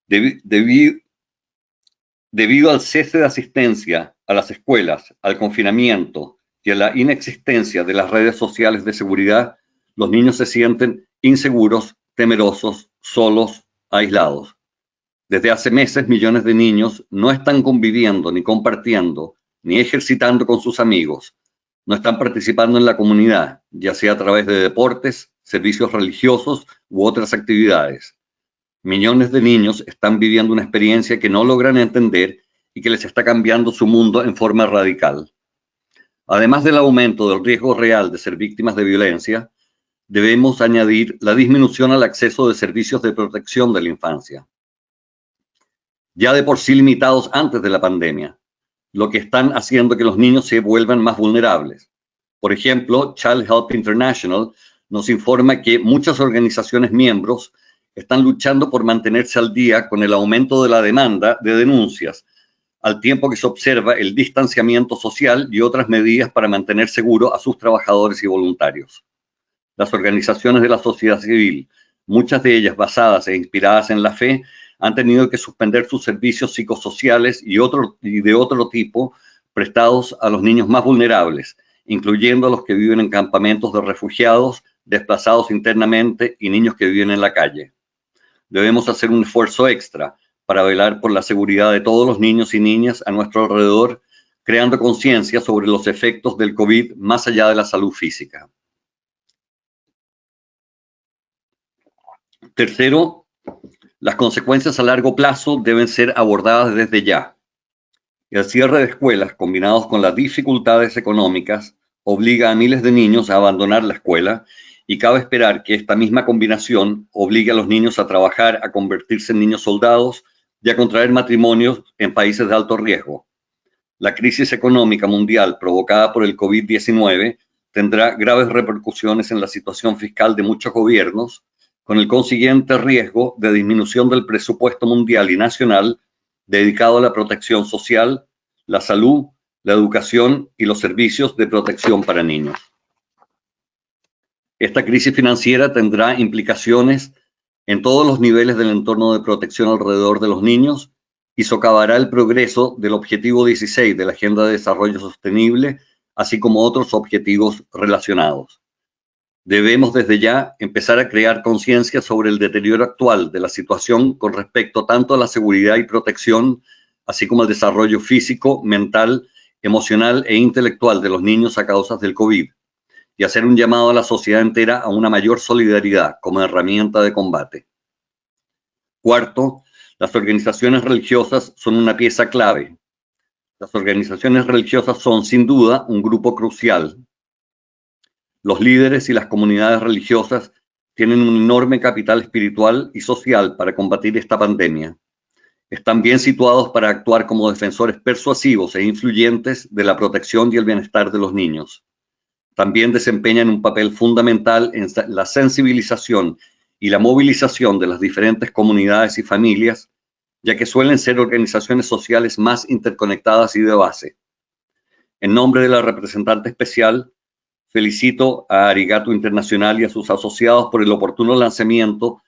Debido al cese de asistencia a las escuelas, al confinamiento y a la inexistencia de las redes sociales de seguridad, los niños se sienten inseguros, temerosos, solos, aislados. Desde hace meses, millones de niños no están conviviendo, ni compartiendo, ni ejercitando con sus amigos. No están participando en la comunidad, ya sea a través de deportes, servicios religiosos u otras actividades. Millones de niños están viviendo una experiencia que no logran entender y que les está cambiando su mundo en forma radical. Además del aumento del riesgo real de ser víctimas de violencia, debemos añadir la disminución al acceso de servicios de protección de la infancia, ya de por sí limitados antes de la pandemia, lo que están haciendo que los niños se vuelvan más vulnerables. Por ejemplo, Child Help International nos informa que muchas organizaciones miembros están luchando por mantenerse al día con el aumento de la demanda de denuncias, al tiempo que se observa el distanciamiento social y otras medidas para mantener seguro a sus trabajadores y voluntarios. Las organizaciones de la sociedad civil, muchas de ellas basadas e inspiradas en la fe, han tenido que suspender sus servicios psicosociales y de otro tipo prestados a los niños más vulnerables, incluyendo a los que viven en campamentos de refugiados, desplazados internamente y niños que viven en la calle. Debemos hacer un esfuerzo extra para velar por la seguridad de todos los niños y niñas a nuestro alrededor, creando conciencia sobre los efectos del COVID más allá de la salud física. Tercero, las consecuencias a largo plazo deben ser abordadas desde ya. El cierre de escuelas, combinados con las dificultades económicas, obliga a miles de niños a abandonar la escuela y cabe esperar que esta misma combinación obligue a los niños a trabajar, a convertirse en niños soldados y a contraer matrimonios en países de alto riesgo. La crisis económica mundial provocada por el COVID-19 tendrá graves repercusiones en la situación fiscal de muchos gobiernos con el consiguiente riesgo de disminución del presupuesto mundial y nacional dedicado a la protección social, la salud, la educación y los servicios de protección para niños. Esta crisis financiera tendrá implicaciones en todos los niveles del entorno de protección alrededor de los niños y socavará el progreso del Objetivo 16 de la Agenda de Desarrollo Sostenible, así como otros objetivos relacionados. Debemos desde ya empezar a crear conciencia sobre el deterioro actual de la situación con respecto tanto a la seguridad y protección, así como al desarrollo físico, mental, emocional e intelectual de los niños a causa del COVID, y hacer un llamado a la sociedad entera a una mayor solidaridad como herramienta de combate. Cuarto, las organizaciones religiosas son una pieza clave. Las organizaciones religiosas son, sin duda, un grupo crucial. Los líderes y las comunidades religiosas tienen un enorme capital espiritual y social para combatir esta pandemia. Están bien situados para actuar como defensores persuasivos e influyentes de la protección y el bienestar de los niños. También desempeñan un papel fundamental en la sensibilización y la movilización de las diferentes comunidades y familias, ya que suelen ser organizaciones sociales más interconectadas y de base. En nombre de la representante especial, felicito a Arigato Internacional y a sus asociados por el oportuno lanzamiento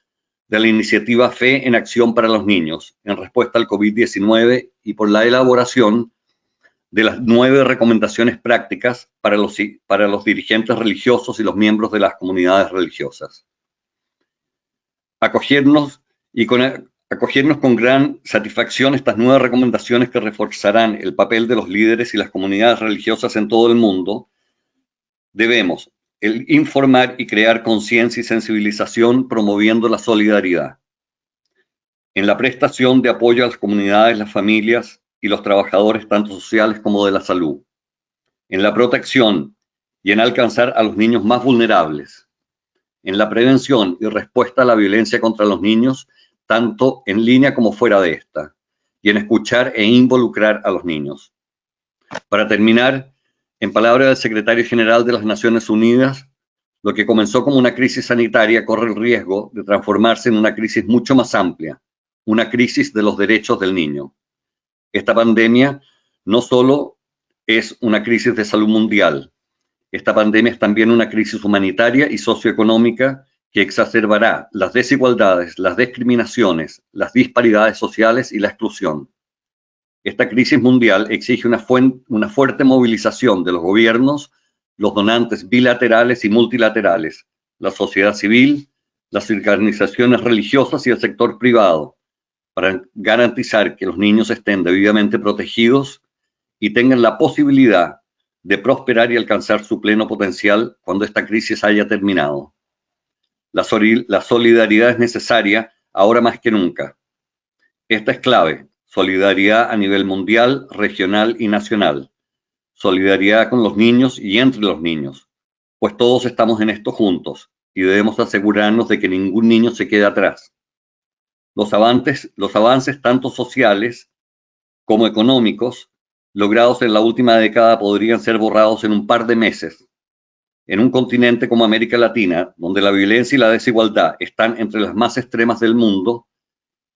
de la iniciativa Fe en Acción para los Niños, en respuesta al COVID-19 y por la elaboración de las 9 recomendaciones prácticas para los dirigentes religiosos y los miembros de las comunidades religiosas. Acogernos con gran satisfacción estas nuevas recomendaciones que reforzarán el papel de los líderes y las comunidades religiosas en todo el mundo. Debemos informar y crear conciencia y sensibilización promoviendo la solidaridad. En la prestación de apoyo a las comunidades, las familias y los trabajadores tanto sociales como de la salud. En la protección y en alcanzar a los niños más vulnerables. En la prevención y respuesta a la violencia contra los niños, tanto en línea como fuera de esta. Y en escuchar e involucrar a los niños. Para terminar, en palabras del secretario general de las Naciones Unidas, lo que comenzó como una crisis sanitaria corre el riesgo de transformarse en una crisis mucho más amplia, una crisis de los derechos del niño. Esta pandemia no solo es una crisis de salud mundial, esta pandemia es también una crisis humanitaria y socioeconómica que exacerbará las desigualdades, las discriminaciones, las disparidades sociales y la exclusión. Esta crisis mundial exige una fuerte movilización de los gobiernos, los donantes bilaterales y multilaterales, la sociedad civil, las organizaciones religiosas y el sector privado, para garantizar que los niños estén debidamente protegidos y tengan la posibilidad de prosperar y alcanzar su pleno potencial cuando esta crisis haya terminado. La solidaridad es necesaria ahora más que nunca. Esta es clave. Solidaridad a nivel mundial, regional y nacional. Solidaridad con los niños y entre los niños, pues todos estamos en esto juntos y debemos asegurarnos de que ningún niño se quede atrás. Los avances tanto sociales como económicos logrados en la última década podrían ser borrados en un par de meses. En un continente como América Latina, donde la violencia y la desigualdad están entre las más extremas del mundo,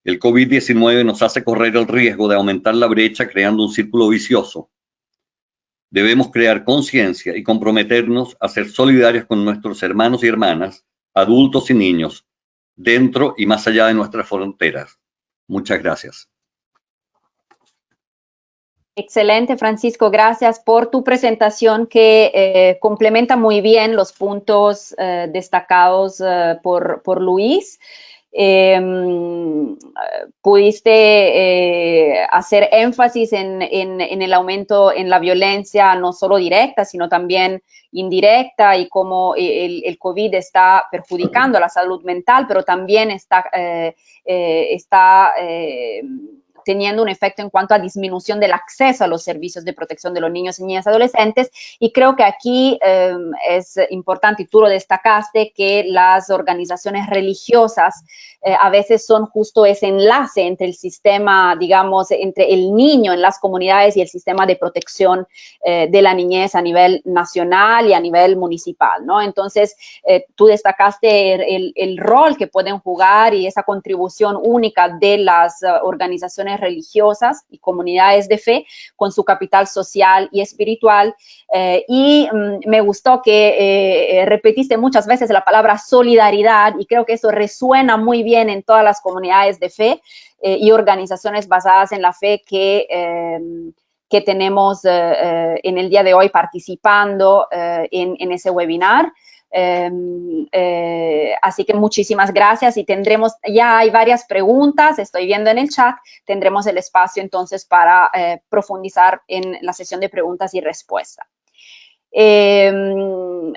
el COVID-19 nos hace correr el riesgo de aumentar la brecha creando un círculo vicioso. Debemos crear conciencia y comprometernos a ser solidarios con nuestros hermanos y hermanas, adultos y niños, dentro y más allá de nuestras fronteras. Muchas gracias. Excelente, Francisco. Gracias por tu presentación que complementa muy bien los puntos destacados por Luis. Pudiste hacer énfasis en el aumento en la violencia, no solo directa, sino también indirecta, y cómo el COVID está perjudicando la salud mental, pero también está teniendo un efecto en cuanto a disminución del acceso a los servicios de protección de los niños y niñas adolescentes. Y creo que aquí es importante, y tú lo destacaste, que las organizaciones religiosas a veces son justo ese enlace entre el sistema, digamos, entre el niño en las comunidades y el sistema de protección de la niñez a nivel nacional y a nivel municipal, ¿no? Entonces, tú destacaste el rol que pueden jugar y esa contribución única de las organizaciones religiosas y comunidades de fe con su capital social y espiritual. Y me gustó que repetiste muchas veces la palabra solidaridad, y creo que eso resuena muy bien en todas las comunidades de fe y organizaciones basadas en la fe que tenemos en el día de hoy participando en ese webinar. Así que muchísimas gracias, y tendremos, ya hay varias preguntas, estoy viendo en el chat, tendremos el espacio entonces para profundizar en la sesión de preguntas y respuestas.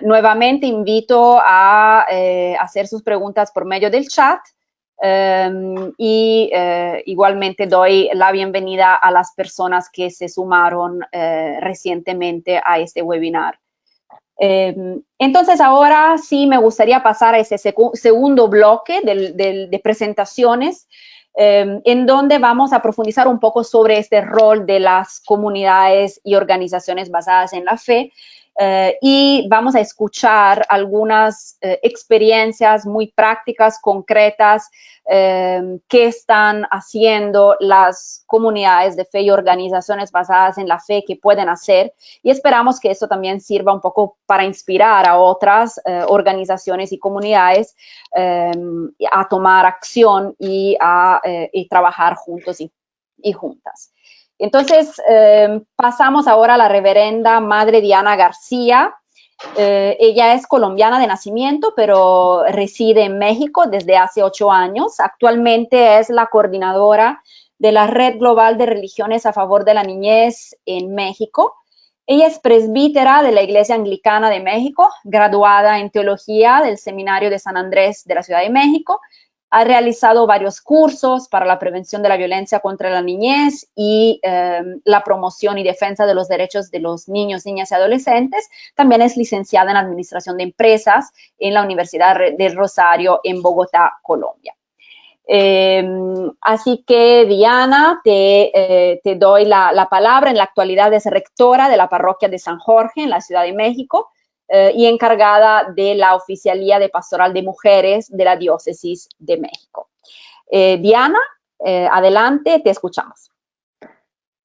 Nuevamente invito a hacer sus preguntas por medio del chat. Igualmente doy la bienvenida a las personas que se sumaron recientemente a este webinar. Entonces ahora sí me gustaría pasar a ese segundo bloque de presentaciones, en donde vamos a profundizar un poco sobre este rol de las comunidades y organizaciones basadas en la fe. Y vamos a escuchar algunas experiencias muy prácticas, concretas, que están haciendo las comunidades de fe y organizaciones basadas en la fe que pueden hacer, y esperamos que esto también sirva un poco para inspirar a otras organizaciones y comunidades a tomar acción y a trabajar juntos y juntas. Entonces, pasamos ahora a la reverenda Madre Diana García. Ella es colombiana de nacimiento, pero reside en México desde hace 8 años. Actualmente es la coordinadora de la Red Global de Religiones a Favor de la Niñez en México. Ella es presbítera de la Iglesia Anglicana de México, graduada en Teología del Seminario de San Andrés de la Ciudad de México. Ha realizado varios cursos para la prevención de la violencia contra la niñez y la promoción y defensa de los derechos de los niños, niñas y adolescentes. También es licenciada en Administración de Empresas en la Universidad del Rosario en Bogotá, Colombia. Así que, Diana, te doy la palabra. En la actualidad es rectora de la parroquia de San Jorge en la Ciudad de México, y encargada de la Oficialía de Pastoral de Mujeres de la Diócesis de México. Diana, adelante, te escuchamos.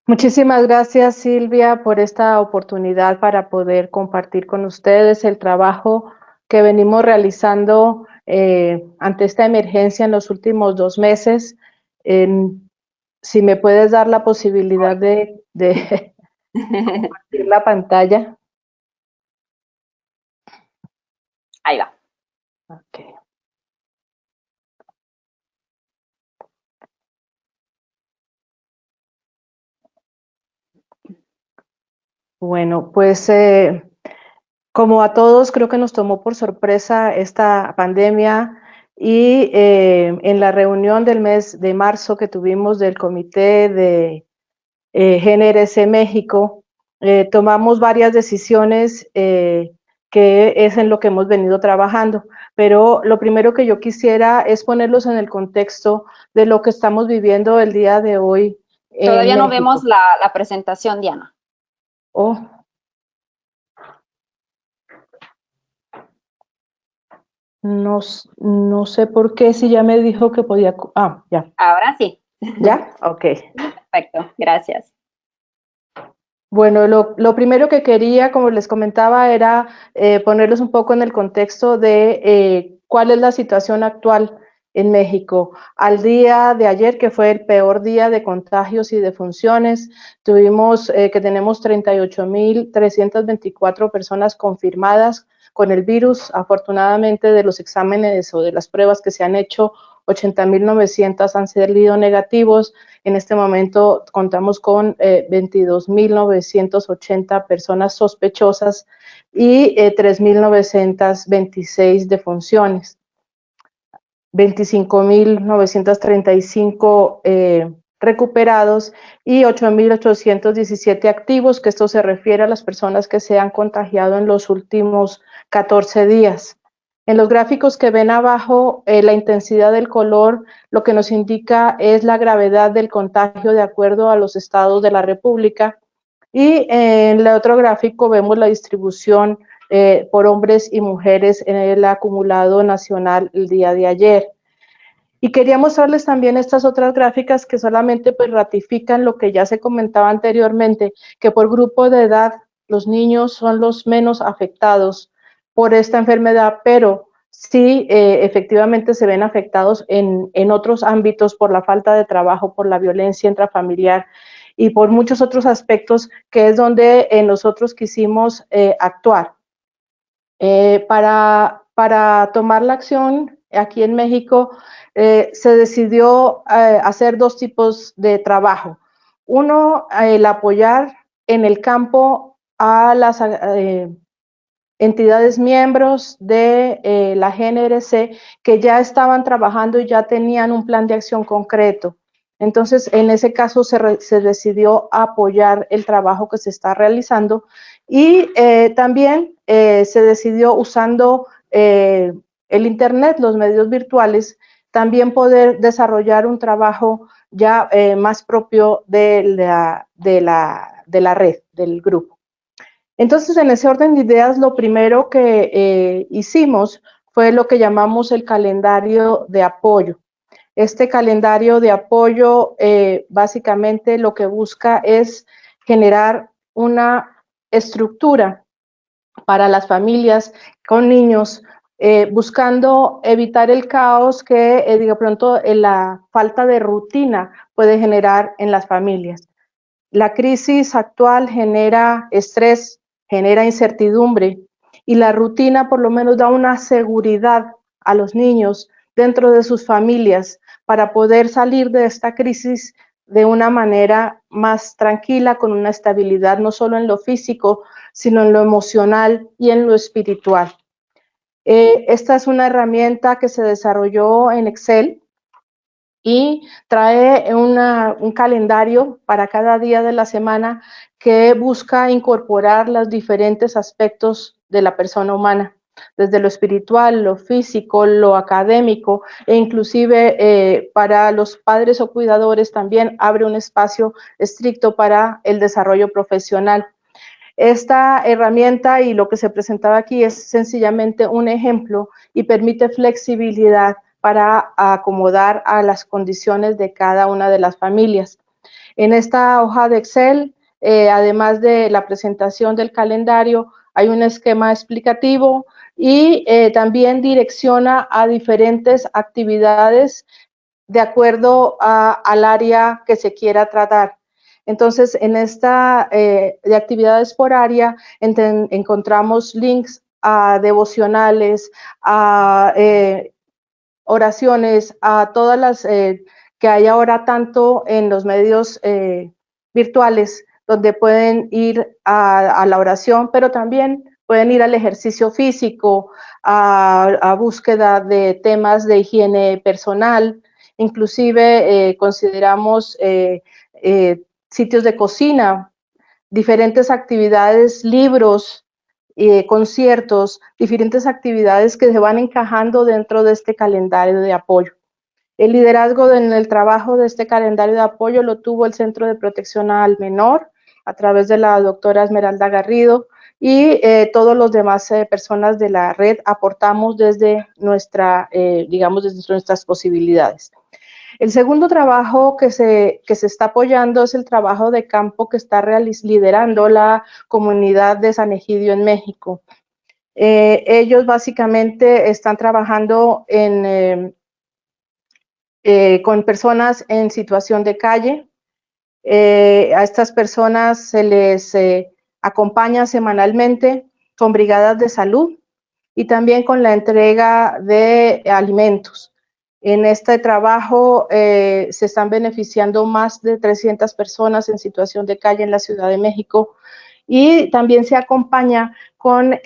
Muchísimas gracias, Silvia, por esta oportunidad para poder compartir con ustedes el trabajo que venimos realizando ante esta emergencia en los últimos 2 meses. Si me puedes dar la posibilidad de compartir la pantalla. Ahí va. Okay. Bueno, pues como a todos creo que nos tomó por sorpresa esta pandemia, y en la reunión del mes de marzo que tuvimos del Comité de GNRS México, tomamos varias decisiones que es en lo que hemos venido trabajando, pero lo primero que yo quisiera es ponerlos en el contexto de lo que estamos viviendo el día de hoy. Todavía no vemos la presentación, Diana. Oh. No sé por qué, si ya me dijo que podía... Ah, ya. Ahora sí. ¿Ya? Ok. Perfecto, gracias. Bueno, lo primero que quería, como les comentaba, era ponerlos un poco en el contexto de cuál es la situación actual en México. Al día de ayer, que fue el peor día de contagios y defunciones, tuvimos que tenemos 38.324 personas confirmadas con el virus. Afortunadamente, de los exámenes o de las pruebas que se han hecho, 80.900 han salido negativos. En este momento contamos con 22.980 personas sospechosas y 3.926 defunciones. 25.935 recuperados y 8.817 activos, que esto se refiere a las personas que se han contagiado en los últimos 14 días. En los gráficos que ven abajo, la intensidad del color lo que nos indica es la gravedad del contagio de acuerdo a los estados de la República. Y en el otro gráfico vemos la distribución por hombres y mujeres en el acumulado nacional el día de ayer. Y quería mostrarles también estas otras gráficas que solamente pues ratifican lo que ya se comentaba anteriormente, que por grupo de edad los niños son los menos afectados por esta enfermedad, pero sí efectivamente se ven afectados en otros ámbitos por la falta de trabajo, por la violencia intrafamiliar y por muchos otros aspectos que es donde nosotros quisimos actuar. Para tomar la acción aquí en México se decidió hacer dos tipos de trabajo. Uno, el apoyar en el campo a las entidades miembros de la GNRC que ya estaban trabajando y ya tenían un plan de acción concreto. Entonces, en ese caso se decidió apoyar el trabajo que se está realizando y también se decidió usando el Internet, los medios virtuales, también poder desarrollar un trabajo ya más propio de la red, del grupo. Entonces, en ese orden de ideas, lo primero que hicimos fue lo que llamamos el calendario de apoyo. Este calendario de apoyo básicamente lo que busca es generar una estructura para las familias con niños, buscando evitar el caos que de pronto la falta de rutina puede generar en las familias. La crisis actual genera estrés, genera incertidumbre y la rutina por lo menos da una seguridad a los niños dentro de sus familias para poder salir de esta crisis de una manera más tranquila, con una estabilidad no solo en lo físico, sino en lo emocional y en lo espiritual. Esta es una herramienta que se desarrolló en Excel y trae un calendario para cada día de la semana que busca incorporar los diferentes aspectos de la persona humana, desde lo espiritual, lo físico, lo académico e inclusive para los padres o cuidadores también abre un espacio estricto para el desarrollo profesional. Esta herramienta y lo que se presentaba aquí es sencillamente un ejemplo y permite flexibilidad para acomodar a las condiciones de cada una de las familias. En esta hoja de Excel, además de la presentación del calendario, hay un esquema explicativo y también direcciona a diferentes actividades de acuerdo al área que se quiera tratar. Entonces, en esta de actividades por área encontramos links a devocionales, a oraciones, a todas las que hay ahora tanto en los medios virtuales, donde pueden ir a la oración, pero también pueden ir al ejercicio físico, a búsqueda de temas de higiene personal, inclusive consideramos sitios de cocina, diferentes actividades, libros, conciertos, diferentes actividades que se van encajando dentro de este calendario de apoyo. El liderazgo en el trabajo de este calendario de apoyo lo tuvo el Centro de Protección al Menor a través de la doctora Esmeralda Garrido y todos los demás personas de la red aportamos desde digamos, desde nuestras posibilidades. El segundo trabajo que se está apoyando es el trabajo de campo que está liderando la comunidad de San Egidio en México. Ellos básicamente están trabajando con personas en situación de calle. A estas personas se les acompaña semanalmente con brigadas de salud y también con la entrega de alimentos. En este trabajo se están beneficiando más de 300 personas en situación de calle en la Ciudad de México y también se acompaña con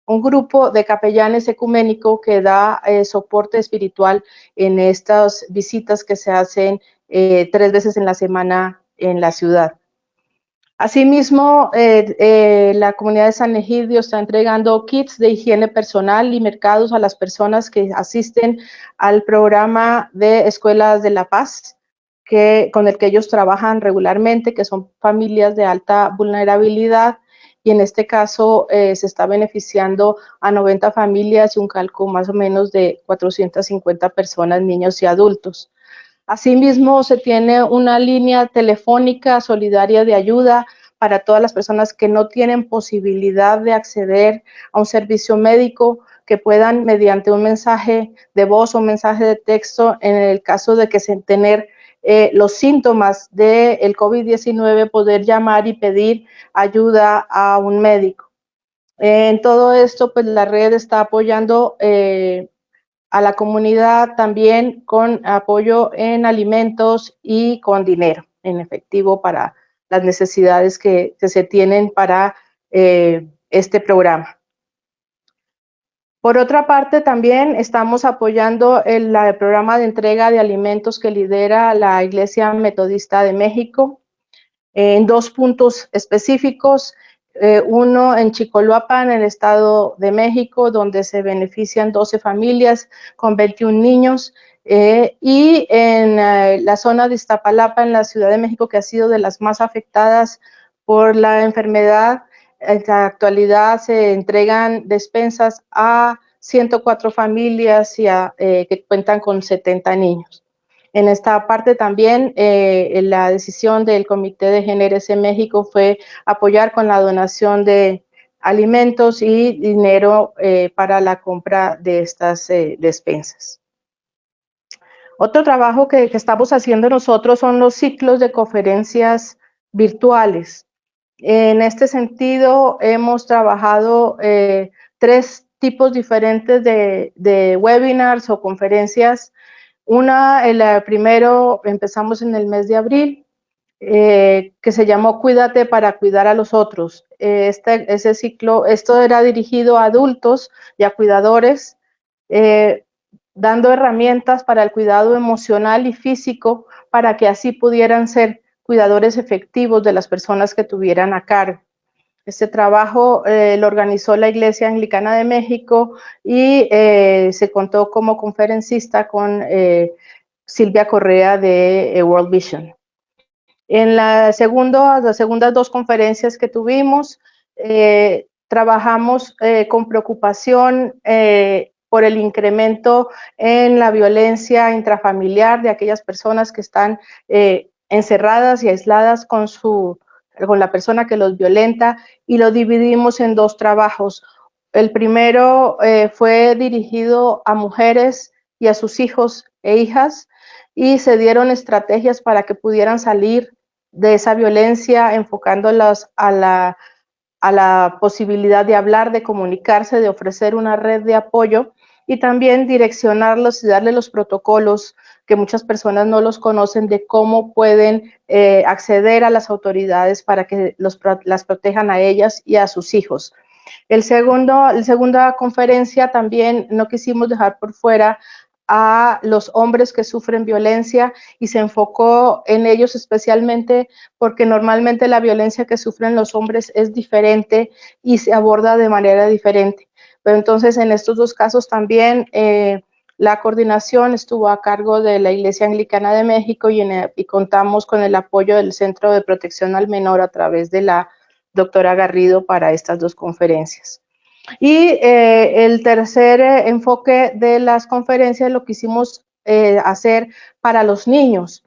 un grupo de capellanes ecuménico que da soporte espiritual en estas visitas que se hacen 3 veces en la semana en la ciudad. Asimismo, la comunidad de San Egidio está entregando kits de higiene personal y mercados a las personas que asisten al programa de Escuelas de la Paz, con el que ellos trabajan regularmente, que son familias de alta vulnerabilidad, y en este caso se está beneficiando a 90 familias y un cálculo más o menos de 450 personas, niños y adultos. Asimismo, se tiene una línea telefónica solidaria de ayuda para todas las personas que no tienen posibilidad de acceder a un servicio médico, que puedan, mediante un mensaje de voz o un mensaje de texto, en el caso de que se tener los síntomas del COVID-19, poder llamar y pedir ayuda a un médico. En todo esto, pues la red está apoyando a la comunidad también con apoyo en alimentos y con dinero en efectivo para las necesidades que se tienen para este programa. Por otra parte, también estamos apoyando el programa de entrega de alimentos que lidera la Iglesia Metodista de México en 2 puntos específicos. Uno en Chicoloapan, en el Estado de México, donde se benefician 12 familias con 21 niños, y en la zona de Iztapalapa, en la Ciudad de México, que ha sido de las más afectadas por la enfermedad. En la actualidad se entregan despensas a 104 familias y que cuentan con 70 niños. En esta parte también la decisión del Comité de GNRS México fue apoyar con la donación de alimentos y dinero para la compra de estas despensas. Otro trabajo que estamos haciendo nosotros son los ciclos de conferencias virtuales. En este sentido, hemos trabajado 3 tipos diferentes de webinars o conferencias. El primero empezamos en el mes de abril, que se llamó Cuídate para cuidar a los otros. Ese ciclo, esto era dirigido a adultos y a cuidadores, dando herramientas para el cuidado emocional y físico para que así pudieran ser cuidadores efectivos de las personas que tuvieran a cargo. Este trabajo lo organizó la Iglesia Anglicana de México y se contó como conferencista con Silvia Correa de World Vision. En las segundas 2 conferencias que tuvimos, trabajamos con preocupación por el incremento en la violencia intrafamiliar de aquellas personas que están encerradas y aisladas con la persona que los violenta, y lo dividimos en 2 trabajos. El primero fue dirigido a mujeres y a sus hijos e hijas, y se dieron estrategias para que pudieran salir de esa violencia, enfocándolas a la posibilidad de hablar, de comunicarse, de ofrecer una red de apoyo, y también direccionarlos y darle los protocolos que muchas personas no los conocen, de cómo pueden acceder a las autoridades para que las protejan a ellas y a sus hijos. La segunda conferencia también no quisimos dejar por fuera a los hombres que sufren violencia, y se enfocó en ellos especialmente porque normalmente la violencia que sufren los hombres es diferente y se aborda de manera diferente. Pero entonces en estos 2 casos también la coordinación estuvo a cargo de la Iglesia Anglicana de México, y contamos con el apoyo del Centro de Protección al Menor a través de la doctora Garrido para estas 2 conferencias. Y el tercer enfoque de las conferencias lo quisimos hacer para los niños,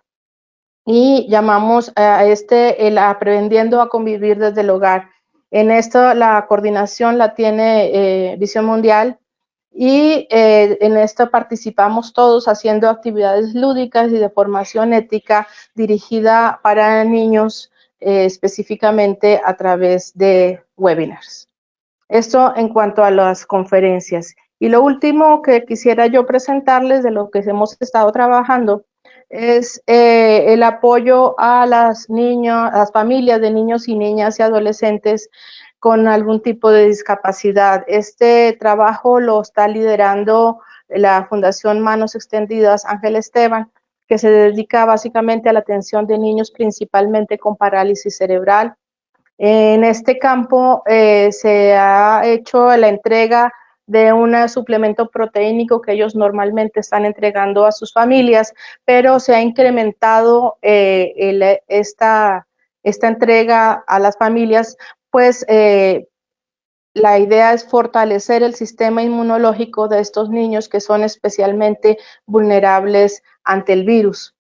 y llamamos a el Aprendiendo a Convivir desde el Hogar. En esto la coordinación la tiene Visión Mundial, y en esto participamos todos haciendo actividades lúdicas y de formación ética dirigida para niños, específicamente a través de webinars. Esto en cuanto a las conferencias. Y lo último que quisiera yo presentarles de lo que hemos estado trabajando es el apoyo a las familias de niños y niñas y adolescentes con algún tipo de discapacidad. Este trabajo lo está liderando la Fundación Manos Extendidas Ángel Esteban, que se dedica básicamente a la atención de niños principalmente con parálisis cerebral. En este campo se ha hecho la entrega de un suplemento proteínico que ellos normalmente están entregando a sus familias, pero se ha incrementado esta entrega a las familias, pues la idea es fortalecer el sistema inmunológico de estos niños que son especialmente vulnerables ante el virus.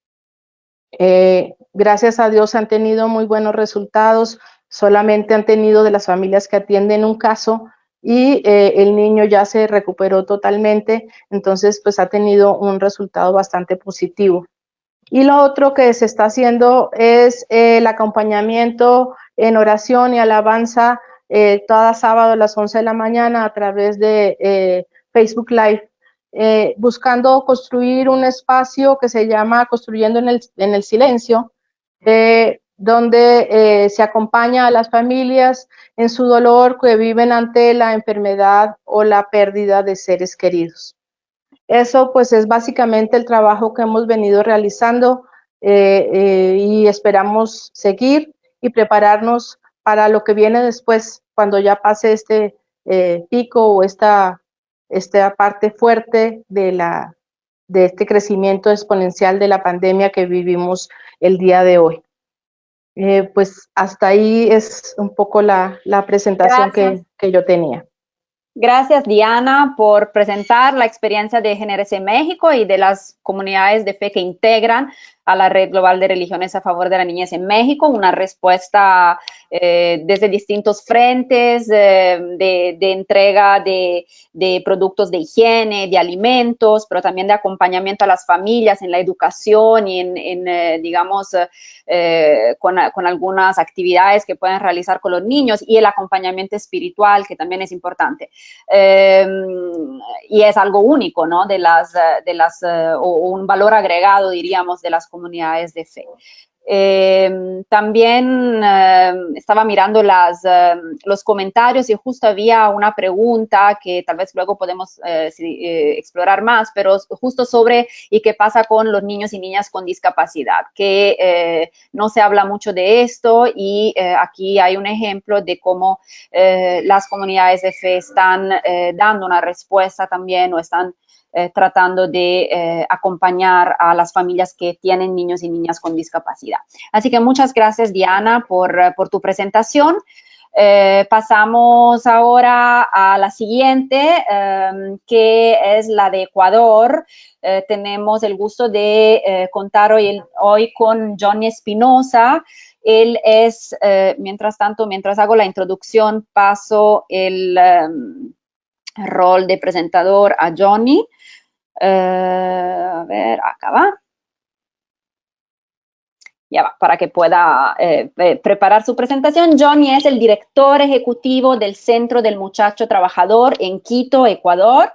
Gracias a Dios han tenido muy buenos resultados, solamente han tenido de las familias que atienden un caso y el niño ya se recuperó totalmente, entonces pues ha tenido un resultado bastante positivo. Y lo otro que se está haciendo es el acompañamiento en oración y alabanza cada sábado a las 11 de la mañana a través de Facebook Live, buscando construir un espacio que se llama Construyendo en el Silencio, donde se acompaña a las familias en su dolor que viven ante la enfermedad o la pérdida de seres queridos. Eso pues es básicamente el trabajo que hemos venido realizando y esperamos seguir y prepararnos para lo que viene después, cuando ya pase este pico o esta parte fuerte de este crecimiento exponencial de la pandemia que vivimos el día de hoy. Pues hasta ahí es un poco la presentación que yo tenía. Gracias, Diana, por presentar la experiencia de GNRC México y de las comunidades de fe que integran a la Red Global de Religiones a Favor de la Niñez en México, una respuesta desde distintos frentes de entrega de productos de higiene, de alimentos, pero también de acompañamiento a las familias en la educación y digamos, con algunas actividades que pueden realizar con los niños y el acompañamiento espiritual, que también es importante. Y es algo único, ¿no? O un valor agregado, diríamos, de las comunidades de fe. También estaba mirando los comentarios y justo había una pregunta que tal vez luego podemos explorar más, pero justo sobre y qué pasa con los niños y niñas con discapacidad, que no se habla mucho de esto y aquí hay un ejemplo de cómo las comunidades de fe están dando una respuesta también o están tratando de acompañar a las familias que tienen niños y niñas con discapacidad. Así que muchas gracias, Diana, por tu presentación. Pasamos ahora a la siguiente, que es la de Ecuador. Tenemos el gusto de contar hoy con Johnny Espinosa. Él es, mientras hago la introducción, paso el rol de presentador a Johnny. A ver, acá va. Ya va, para que pueda preparar su presentación. Johnny es el director ejecutivo del Centro del Muchacho Trabajador en Quito, Ecuador.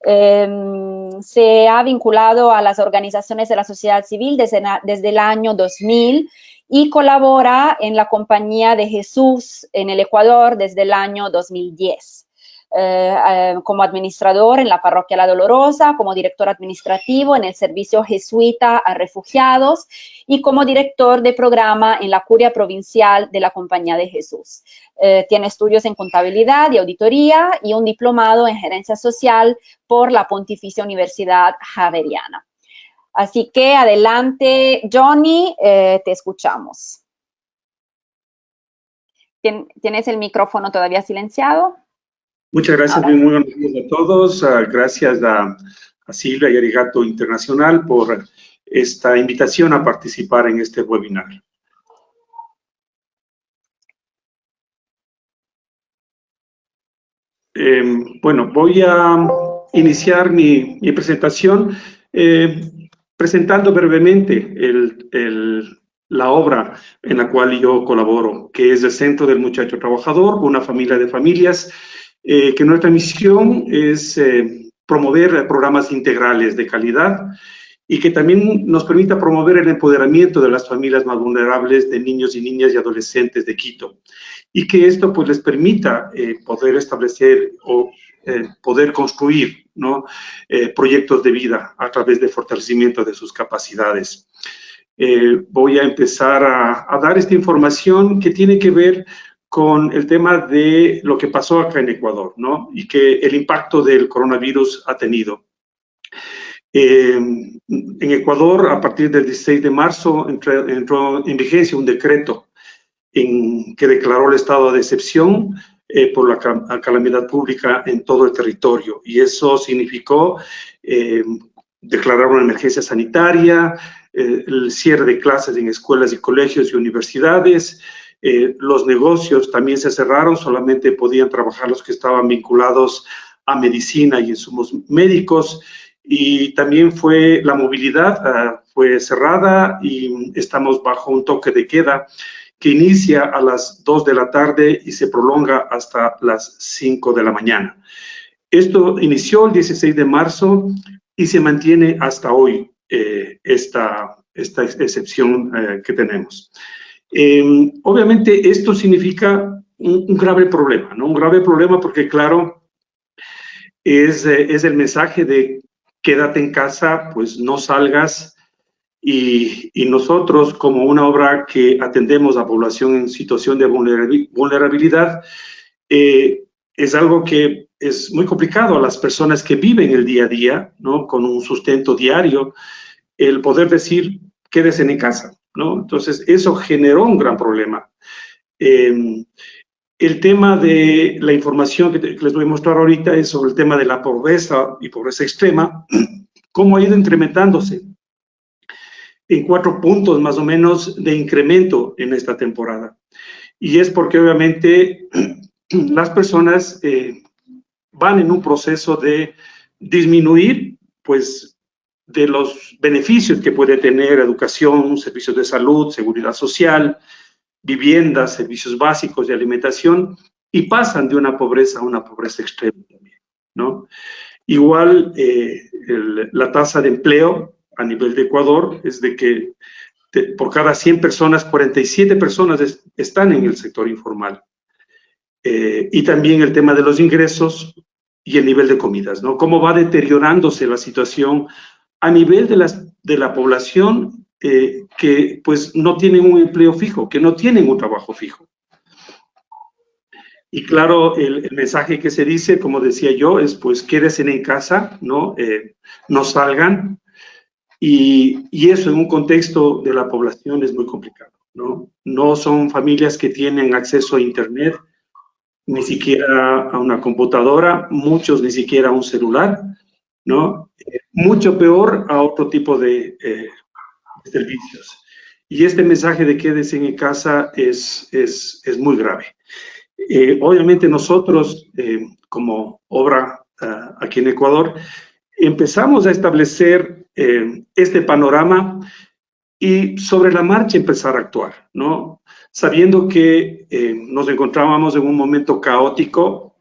Se ha vinculado a las organizaciones de la sociedad civil desde el año 2000 y colabora en la Compañía de Jesús en el Ecuador desde el año 2010. Como administrador en la Parroquia La Dolorosa, como director administrativo en el Servicio Jesuita a Refugiados y como director de programa en la Curia Provincial de la Compañía de Jesús. Tiene estudios en contabilidad y auditoría y un diplomado en gerencia social por la Pontificia Universidad Javeriana. Así que adelante, Johnny, te escuchamos. ¿Tienes el micrófono todavía silenciado? Muchas gracias, muy buenos días a todos. Gracias a Silvia y Arigato Internacional por esta invitación a participar en este webinar. Bueno, voy a iniciar mi presentación presentando brevemente la obra en la cual yo colaboro, que es el Centro del Muchacho Trabajador, una familia de familias, que nuestra misión es promover programas integrales de calidad y que también nos permita promover el empoderamiento de las familias más vulnerables de niños y niñas y adolescentes de Quito, y que esto pues les permita poder establecer o poder construir, ¿no? Proyectos de vida a través del fortalecimiento de sus capacidades. Voy a empezar a dar esta información que tiene que ver con el tema de lo que pasó acá en Ecuador, ¿no? Y que el impacto del coronavirus ha tenido. En Ecuador, a partir del 16 de marzo, entró en vigencia un decreto que declaró el estado de excepción por la calamidad pública en todo el territorio. Y eso significó declarar una emergencia sanitaria, el cierre de clases en escuelas y colegios y universidades. Los negocios también se cerraron, solamente podían trabajar los que estaban vinculados a medicina y insumos médicos. Y también fue la movilidad, fue cerrada y estamos bajo un toque de queda que inicia a las 2 de la tarde y se prolonga hasta las 5 de la mañana. Esto inició el 16 de marzo y se mantiene hasta hoy esta excepción que tenemos. Obviamente esto significa un grave problema, ¿no? Un grave problema porque, claro, es el mensaje de quédate en casa, pues no salgas, y nosotros, como una obra que atendemos a población en situación de vulnerabilidad, es algo que es muy complicado a las personas que viven el día a día, ¿no? Con un sustento diario, el poder decir, quédese en casa, ¿no? Entonces, eso generó un gran problema. El tema de la información que les voy a mostrar ahorita es sobre el tema de la pobreza y pobreza extrema, cómo ha ido incrementándose en 4 puntos más o menos de incremento en esta temporada. Y es porque obviamente las personas van en un proceso de disminuir, pues, de los beneficios que puede tener educación, servicios de salud, seguridad social, viviendas, servicios básicos de alimentación, y pasan de una pobreza a una pobreza extrema también, ¿no? Igual la tasa de empleo a nivel de Ecuador es de que por cada 100 personas, 47 personas están en el sector informal. Y también el tema de los ingresos y el nivel de comidas, ¿no? Cómo va deteriorándose la situación a nivel de la población que pues no tienen un empleo fijo, que no tienen un trabajo fijo. Y claro, el mensaje que se dice, como decía yo, es pues quédense en casa, ¿no? No salgan. Y eso en un contexto de la población es muy complicado, ¿no? No son familias que tienen acceso a internet, ni siquiera a una computadora, muchos ni siquiera a un celular, ¿no? Mucho peor a otro tipo de servicios. Y este mensaje de quédese en casa es muy grave. Obviamente nosotros, como obra aquí en Ecuador, empezamos a establecer este panorama y sobre la marcha empezar a actuar, ¿no? Sabiendo que nos encontrábamos en un momento caótico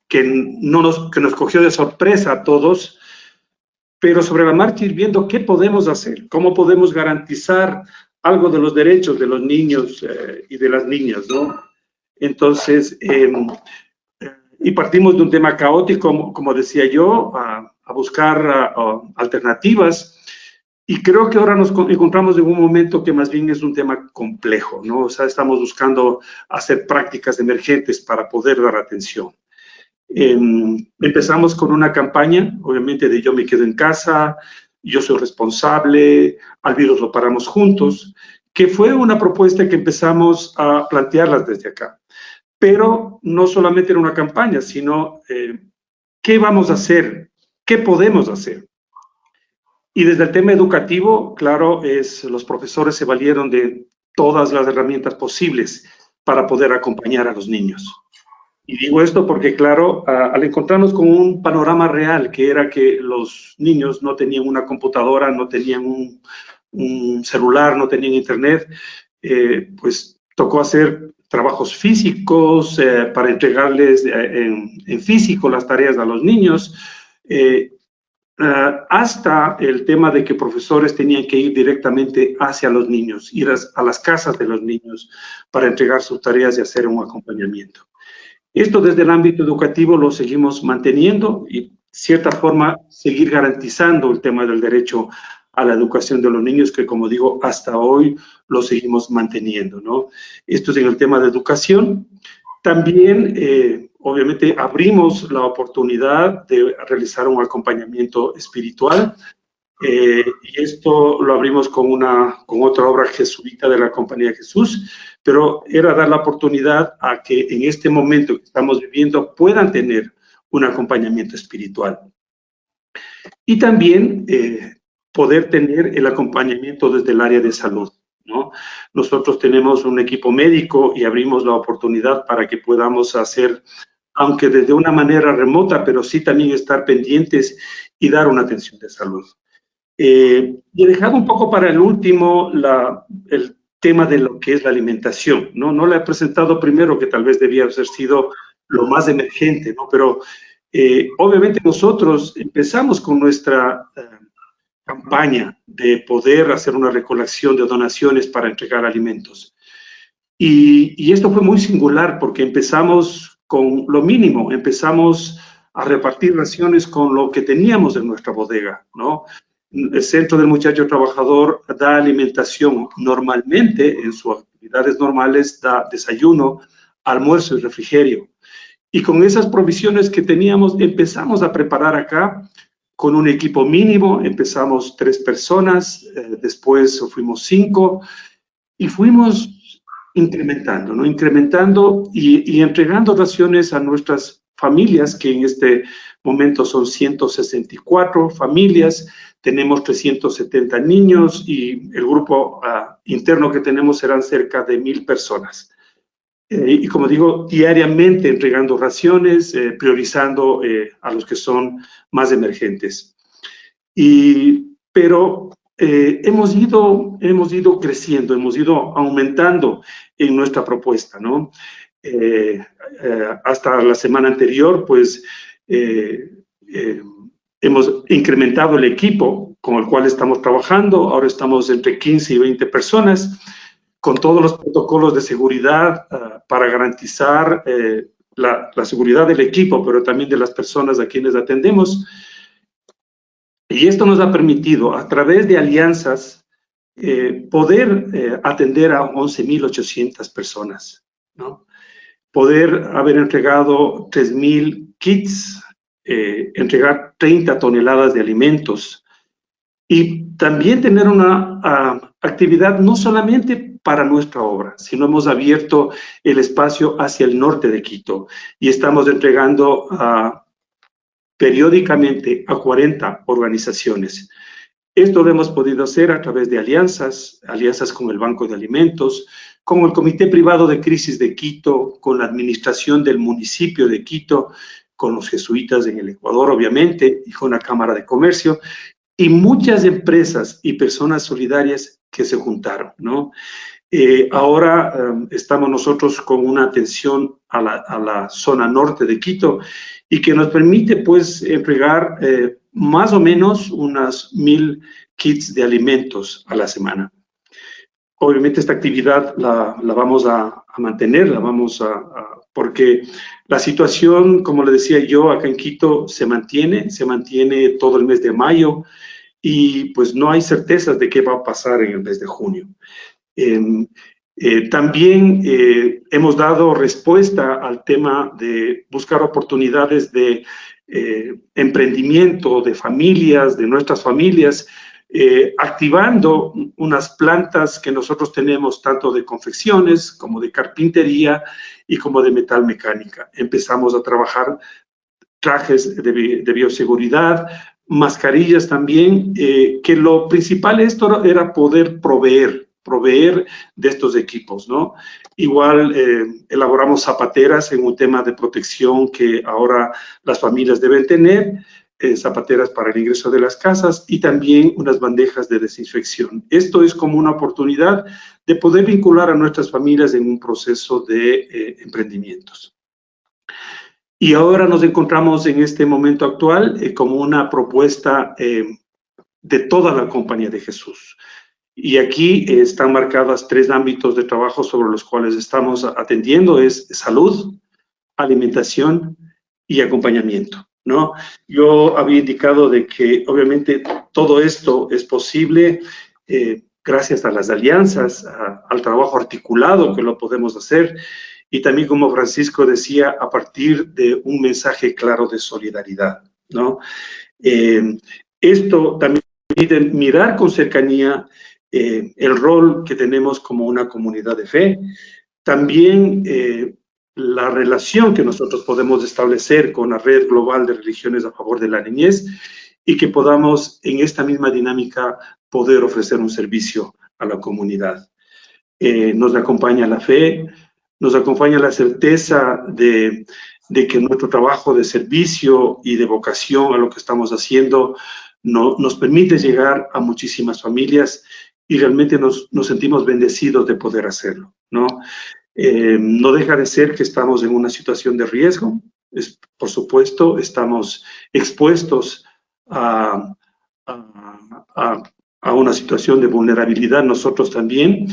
que nos cogió de sorpresa a todos, pero sobre la marcha ir viendo qué podemos hacer, cómo podemos garantizar algo de los derechos de los niños y de las niñas, ¿no? Entonces, y partimos de un tema caótico, como decía yo, a buscar alternativas. Y creo que ahora nos encontramos en un momento que más bien es un tema complejo, ¿no? O sea, estamos buscando hacer prácticas emergentes para poder dar atención. Empezamos con una campaña, obviamente, de yo me quedo en casa, yo soy responsable, al virus lo paramos juntos, que fue una propuesta que empezamos a plantearlas desde acá. Pero no solamente era una campaña, sino ¿qué vamos a hacer? ¿Qué podemos hacer? Y desde el tema educativo, claro, los profesores se valieron de todas las herramientas posibles para poder acompañar a los niños. Y digo esto porque, claro, al encontrarnos con un panorama real, que era que los niños no tenían una computadora, no tenían un celular, no tenían internet, pues tocó hacer trabajos físicos para entregarles en físico las tareas a los niños. hasta el tema de que profesores tenían que ir directamente hacia los niños, ir a las casas de los niños para entregar sus tareas y hacer un acompañamiento. Esto desde el ámbito educativo lo seguimos manteniendo y, de cierta forma, seguir garantizando el tema del derecho a la educación de los niños, que, como digo, hasta hoy lo seguimos manteniendo, ¿no? Esto es en el tema de educación. También, obviamente, abrimos la oportunidad de realizar un acompañamiento espiritual, y esto lo abrimos con otra obra jesuita de la Compañía de Jesús, pero era dar la oportunidad a que en este momento que estamos viviendo puedan tener un acompañamiento espiritual. Y también poder tener el acompañamiento desde el área de salud, ¿no? Nosotros tenemos un equipo médico y abrimos la oportunidad para que podamos hacer, aunque desde una manera remota, pero sí también estar pendientes y dar una atención de salud. Y he dejado un poco para el último el tema de lo que es la alimentación, ¿no? No la he presentado primero, que tal vez debía haber sido lo más emergente, ¿no? Pero obviamente nosotros empezamos con nuestra campaña de poder hacer una recolección de donaciones para entregar alimentos. Y esto fue muy singular porque empezamos con lo mínimo, empezamos a repartir raciones con lo que teníamos en nuestra bodega, ¿no? El Centro del Muchacho Trabajador da alimentación normalmente, en sus actividades normales, da desayuno, almuerzo y refrigerio. Y con esas provisiones que teníamos, empezamos a preparar acá con un equipo mínimo. Empezamos 3 personas, después fuimos 5 y fuimos incrementando, ¿no? Incrementando y entregando raciones a nuestras familias, que en este momento son 164 familias. Tenemos 370 niños y el grupo interno que tenemos serán cerca de 1000 personas. Y como digo, diariamente entregando raciones, priorizando a los que son más emergentes. Pero hemos ido creciendo, hemos ido aumentando en nuestra propuesta, ¿no? Hasta la semana anterior, pues, hemos incrementado el equipo con el cual estamos trabajando. Ahora estamos entre 15 y 20 personas, con todos los protocolos de seguridad para garantizar la seguridad del equipo, pero también de las personas a quienes atendemos. Y esto nos ha permitido, a través de alianzas, poder atender a 11.800 personas, ¿no? Poder haber entregado 3.000 kits, entregar 30 toneladas de alimentos y también tener una actividad no solamente para nuestra obra, sino hemos abierto el espacio hacia el norte de Quito y estamos entregando periódicamente a 40 organizaciones. Esto lo hemos podido hacer a través de alianzas con el Banco de Alimentos, con el Comité Privado de Crisis de Quito, con la administración del municipio de Quito, con los jesuitas en el Ecuador, obviamente, y con la Cámara de Comercio, y muchas empresas y personas solidarias que se juntaron, ¿no? Ahora estamos nosotros con una atención a la zona norte de Quito y que nos permite, pues, entregar más o menos unas 1000 kits de alimentos a la semana. Obviamente esta actividad la vamos a mantener, porque la situación, como le decía yo, acá en Quito se mantiene todo el mes de mayo y pues no hay certezas de qué va a pasar en el mes de junio. También hemos dado respuesta al tema de buscar oportunidades de emprendimiento de familias, de nuestras familias, activando unas plantas que nosotros tenemos tanto de confecciones como de carpintería y como de metal mecánica. Empezamos a trabajar trajes de bioseguridad, mascarillas también, que lo principal esto era poder proveer de estos equipos, ¿no? Igual elaboramos zapateras en un tema de protección que ahora las familias deben tener, zapateras para el ingreso de las casas y también unas bandejas de desinfección. Esto es como una oportunidad de poder vincular a nuestras familias en un proceso de emprendimientos. Y ahora nos encontramos en este momento actual como una propuesta de toda la Compañía de Jesús. Y aquí están marcadas 3 ámbitos de trabajo sobre los cuales estamos atendiendo, es salud, alimentación y acompañamiento, ¿no? Yo había indicado de que obviamente todo esto es posible gracias a las alianzas, al trabajo articulado que lo podemos hacer, y también, como Francisco decía, a partir de un mensaje claro de solidaridad, ¿no? Esto también permite mirar con cercanía el rol que tenemos como una comunidad de fe, también la relación que nosotros podemos establecer con la Red Global de Religiones a Favor de la Niñez, y que podamos en esta misma dinámica poder ofrecer un servicio a la comunidad. Nos acompaña la fe, nos acompaña la certeza de que nuestro trabajo de servicio y de vocación a lo que estamos haciendo nos permite llegar a muchísimas familias, y realmente nos sentimos bendecidos de poder hacerlo, ¿no? No deja de ser que estamos en una situación de riesgo. Por supuesto, estamos expuestos a una situación de vulnerabilidad nosotros también,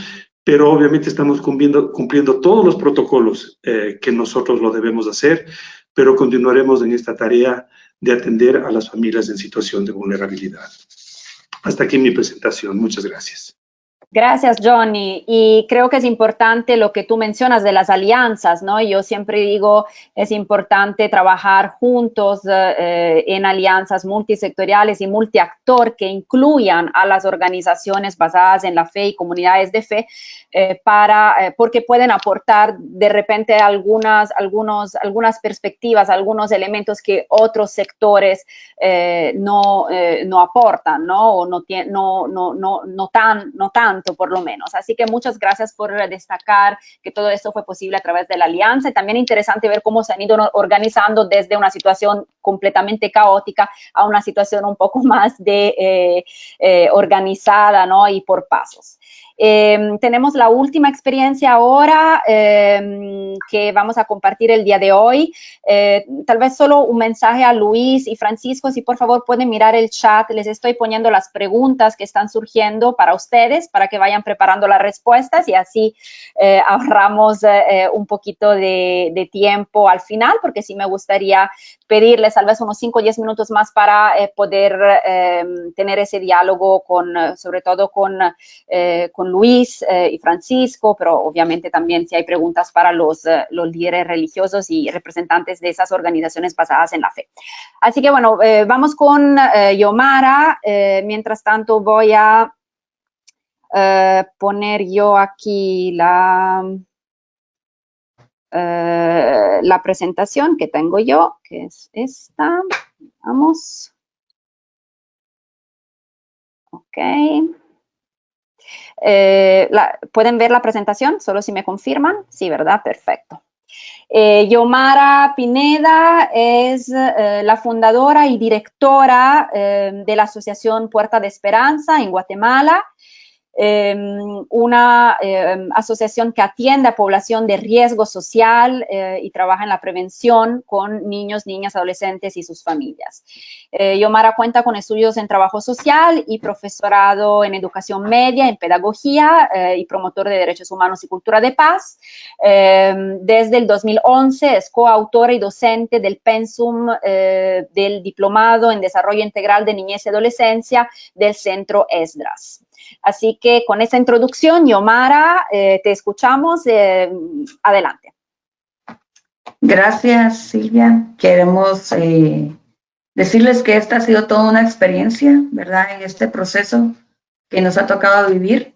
pero obviamente estamos cumpliendo todos los protocolos que nosotros lo debemos hacer, pero continuaremos en esta tarea de atender a las familias en situación de vulnerabilidad. Hasta aquí mi presentación. Muchas gracias. Gracias, Johnny. Y creo que es importante lo que tú mencionas de las alianzas, ¿no? Yo siempre digo, es importante trabajar juntos en alianzas multisectoriales y multiactor que incluyan a las organizaciones basadas en la fe y comunidades de fe, porque pueden aportar de repente algunas perspectivas, algunos elementos que otros sectores no aportan, ¿no? O no tanto, por lo menos. Así que muchas gracias por destacar que todo esto fue posible a través de la alianza. Y también interesante ver cómo se han ido organizando desde una situación completamente caótica a una situación un poco más organizada, ¿no? Y por pasos. Tenemos la última experiencia ahora que vamos a compartir el día de hoy. Tal vez solo un mensaje a Luis y Francisco, si por favor pueden mirar el chat, les estoy poniendo las preguntas que están surgiendo para ustedes, para que vayan preparando las respuestas y así ahorramos un poquito de tiempo al final, porque sí me gustaría pedirles tal vez unos 5 o 10 minutos más para poder tener ese diálogo sobre todo con Luis y Francisco, pero obviamente también si hay preguntas para los líderes religiosos y representantes de esas organizaciones basadas en la fe. Así que bueno, vamos con Yomara. Mientras tanto voy a poner yo aquí la presentación que tengo yo, que es esta. Vamos. Ok. ¿Pueden ver la presentación? Solo si me confirman. Sí, ¿verdad? Perfecto. Yomara Pineda es la fundadora y directora de la Asociación Puerta de Esperanza en Guatemala, una asociación que atiende a población de riesgo social y trabaja en la prevención con niños, niñas, adolescentes y sus familias. Yomara cuenta con estudios en trabajo social y profesorado en educación media, en pedagogía y promotor de derechos humanos y cultura de paz. Desde el 2011 es coautora y docente del pensum del diplomado en desarrollo integral de niñez y adolescencia del Centro Esdras. Así que con esa introducción, Yomara, te escuchamos. Adelante. Gracias, Silvia. Queremos decirles que esta ha sido toda una experiencia, ¿verdad? En este proceso que nos ha tocado vivir,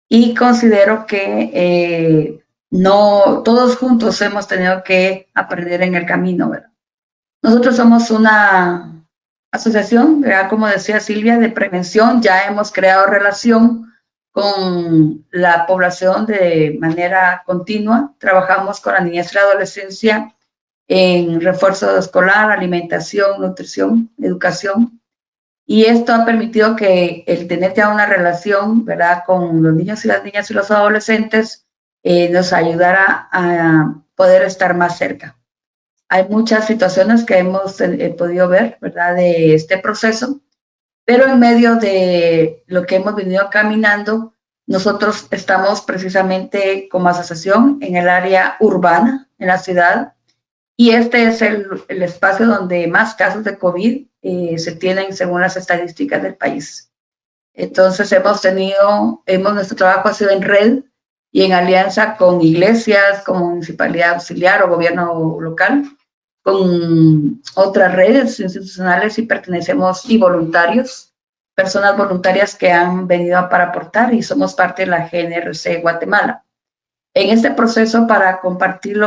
y considero que no todos juntos hemos tenido que aprender en el camino, ¿verdad? Nosotros somos una asociación, ¿verdad? Como decía Silvia, de prevención. Ya hemos creado relación con la población de manera continua. Trabajamos con la niñez y la adolescencia en refuerzo escolar, alimentación, nutrición, educación. Y esto ha permitido que el tener ya una relación, ¿verdad?, con los niños y las niñas y los adolescentes nos ayudara a poder estar más cerca. hay muchas situaciones que hemos podido ver, ¿verdad?, de este proceso, pero en medio de lo que hemos venido caminando, nosotros estamos precisamente como asociación en el área urbana, en la ciudad, y este es el espacio donde más casos de COVID se tienen según las estadísticas del país. Entonces nuestro trabajo ha sido en red y en alianza con iglesias, con municipalidad auxiliar o gobierno local, con otras redes institucionales y voluntarios, personas voluntarias que han venido para aportar y somos parte de la GNRC Guatemala. En este proceso, para compartir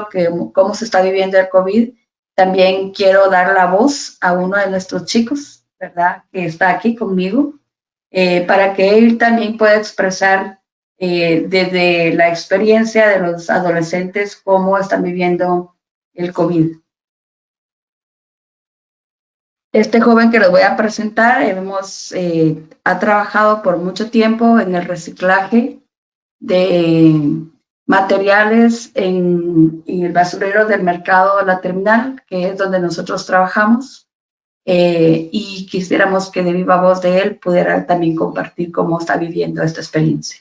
cómo se está viviendo el COVID, también quiero dar la voz a uno de nuestros chicos, ¿verdad?, que está aquí conmigo, para que él también pueda expresar desde la experiencia de los adolescentes cómo están viviendo el COVID. Este joven que les voy a presentar ha trabajado por mucho tiempo en el reciclaje de materiales en el basurero del mercado La Terminal, que es donde nosotros trabajamos, y quisiéramos que de viva voz de él pudiera también compartir cómo está viviendo esta experiencia.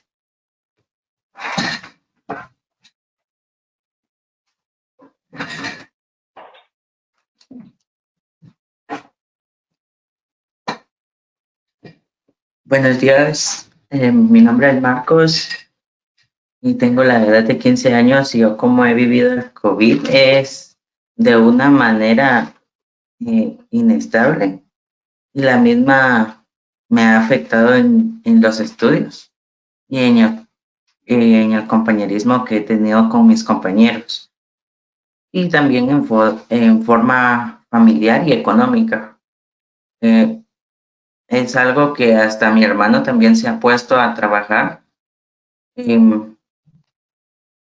Buenos días, mi nombre es Marcos y tengo la edad de 15 años y yo como he vivido el COVID es de una manera inestable y la misma me ha afectado en los estudios y en el compañerismo que he tenido con mis compañeros y también en forma familiar y económica. Es algo que hasta mi hermano también se ha puesto a trabajar en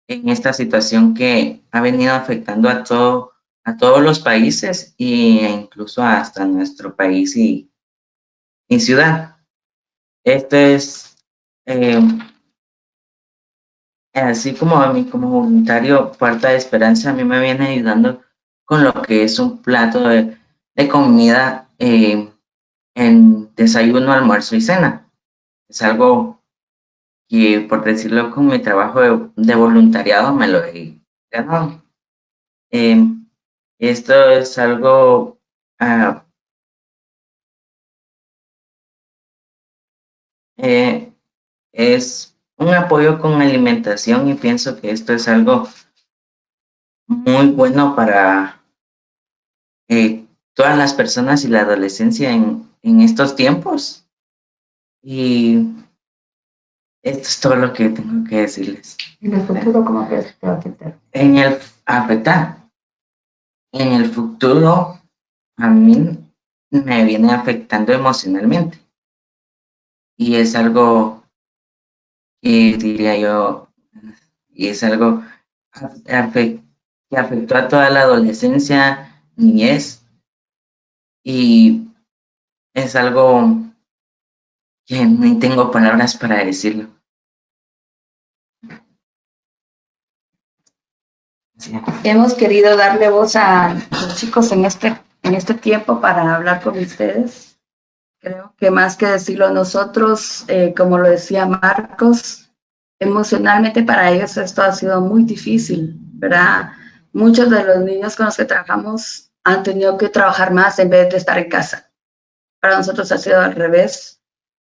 esta situación que ha venido afectando a todos los países e incluso hasta nuestro país y ciudad. Esto es, así como a mí como voluntario Puerta de Esperanza, a mí me viene ayudando con lo que es un plato de comida en desayuno, almuerzo y cena. Es algo que, por decirlo, con mi trabajo de voluntariado me lo he ganado. Esto es algo es un apoyo con alimentación y pienso que esto es algo muy bueno para todas las personas y la adolescencia en estos tiempos. Y esto es todo lo que tengo que decirles. ¿En el futuro cómo crees que te va a afectar? En el futuro, a mí me viene afectando emocionalmente. Y es algo que diría yo, y es algo que afectó a toda la adolescencia, niñez, y es algo que ni tengo palabras para decirlo. Sí. Hemos querido darle voz a los chicos en este tiempo para hablar con ustedes. Creo que más que decirlo nosotros, como lo decía Marcos, emocionalmente para ellos esto ha sido muy difícil, ¿verdad? Muchos de los niños con los que trabajamos han tenido que trabajar más en vez de estar en casa. Para nosotros ha sido al revés,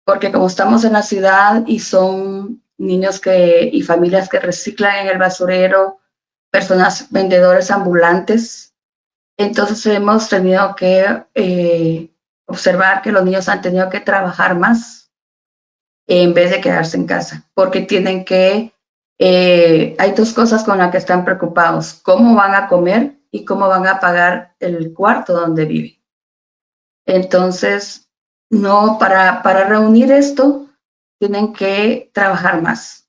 porque como estamos en la ciudad y son niños y familias que reciclan en el basurero, personas vendedores ambulantes, entonces hemos tenido que observar que los niños han tenido que trabajar más en vez de quedarse en casa, porque hay dos cosas con las que están preocupados: cómo van a comer y cómo van a pagar el cuarto donde viven. Entonces, para reunir esto, tienen que trabajar más.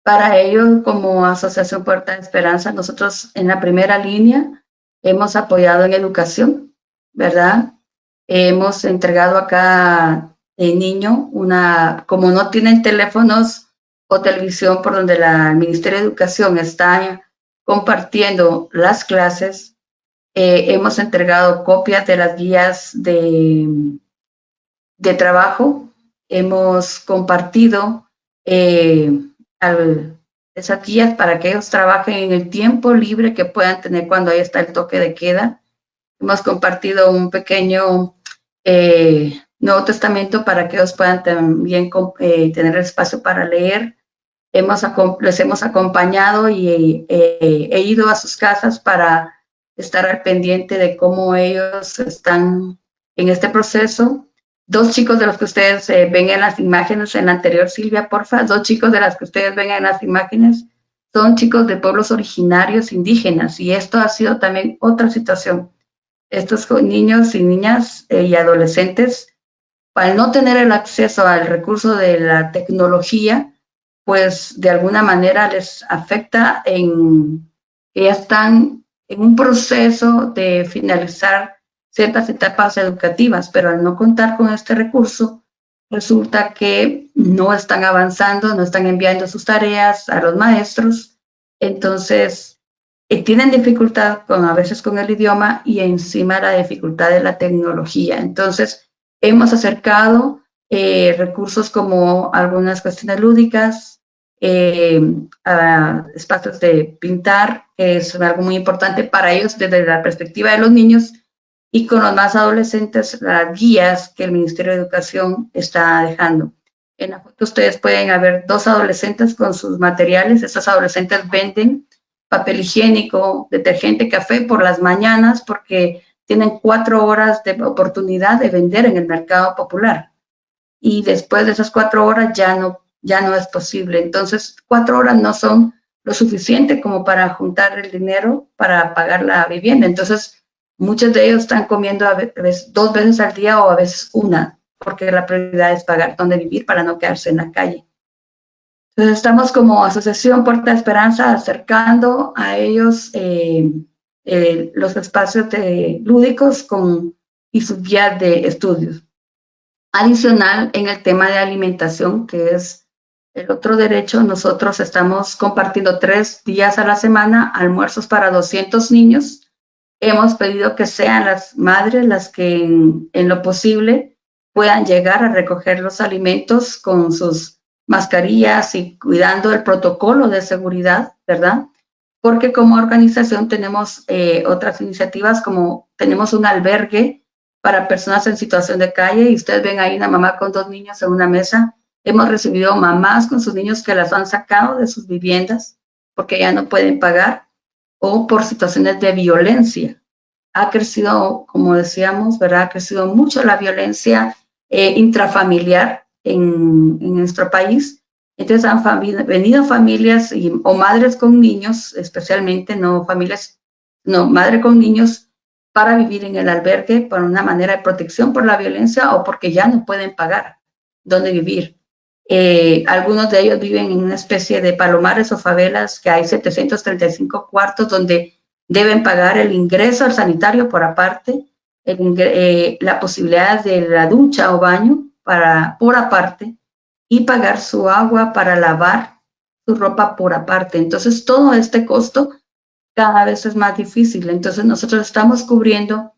Para ello, como Asociación Puerta de Esperanza, nosotros en la primera línea hemos apoyado en educación, ¿verdad? Hemos entregado a cada niño como no tienen teléfonos o televisión por donde el Ministerio de Educación está compartiendo las clases, hemos entregado copias de las guías de trabajo, hemos compartido esas guías para que ellos trabajen en el tiempo libre que puedan tener cuando ahí está el toque de queda. Hemos compartido un pequeño Nuevo Testamento para que ellos puedan también tener espacio para leer. Les hemos acompañado y he ido a sus casas para estar al pendiente de cómo ellos están en este proceso. 2 chicos de los que ustedes ven en las imágenes, en la anterior, Silvia, porfa, 2 chicos de las que ustedes ven en las imágenes son chicos de pueblos originarios indígenas, y esto ha sido también otra situación. Estos niños y niñas y adolescentes, al no tener el acceso al recurso de la tecnología, pues de alguna manera les afecta que ya están en un proceso de finalizar ciertas etapas educativas, pero al no contar con este recurso, resulta que no están avanzando, no están enviando sus tareas a los maestros, entonces tienen dificultad a veces con el idioma y encima la dificultad de la tecnología. Entonces, hemos acercado recursos como algunas cuestiones lúdicas, a espacios de pintar, que es algo muy importante para ellos desde la perspectiva de los niños, y con los más adolescentes, las guías que el Ministerio de Educación está dejando. En la foto ustedes pueden ver 2 adolescentes con sus materiales. Estas adolescentes venden papel higiénico, detergente, café por las mañanas porque tienen 4 horas de oportunidad de vender en el mercado popular. Y después de esas 4 horas ya no es posible. Entonces, 4 horas no son lo suficiente como para juntar el dinero para pagar la vivienda. Entonces, muchos de ellos están comiendo a veces 2 veces al día o a veces 1, porque la prioridad es pagar dónde vivir para no quedarse en la calle. Entonces, estamos como Asociación Puerta de Esperanza acercando a ellos los espacios lúdicos y sus guías de estudios. Adicional, en el tema de alimentación, que es el otro derecho, nosotros estamos compartiendo 3 días a la semana almuerzos para 200 niños. Hemos pedido que sean las madres las que en lo posible puedan llegar a recoger los alimentos con sus mascarillas y cuidando el protocolo de seguridad, ¿verdad? Porque como organización tenemos otras iniciativas, como tenemos un albergue para personas en situación de calle, y ustedes ven ahí una mamá con 2 niños en una mesa. Hemos recibido mamás con sus niños que las han sacado de sus viviendas porque ya no pueden pagar, o por situaciones de violencia. Ha crecido, como decíamos, ¿verdad? Ha crecido mucho la violencia intrafamiliar en nuestro país. Entonces han venido familias o madres con niños, especialmente, madre con niños, para vivir en el albergue por una manera de protección por la violencia o porque ya no pueden pagar dónde vivir. Algunos de ellos viven en una especie de palomares o favelas, que hay 735 cuartos donde deben pagar el ingreso al sanitario por aparte, la posibilidad de la ducha o baño por aparte, y pagar su agua para lavar su ropa por aparte. Entonces, todo este costo cada vez es más difícil. Entonces, nosotros estamos cubriendo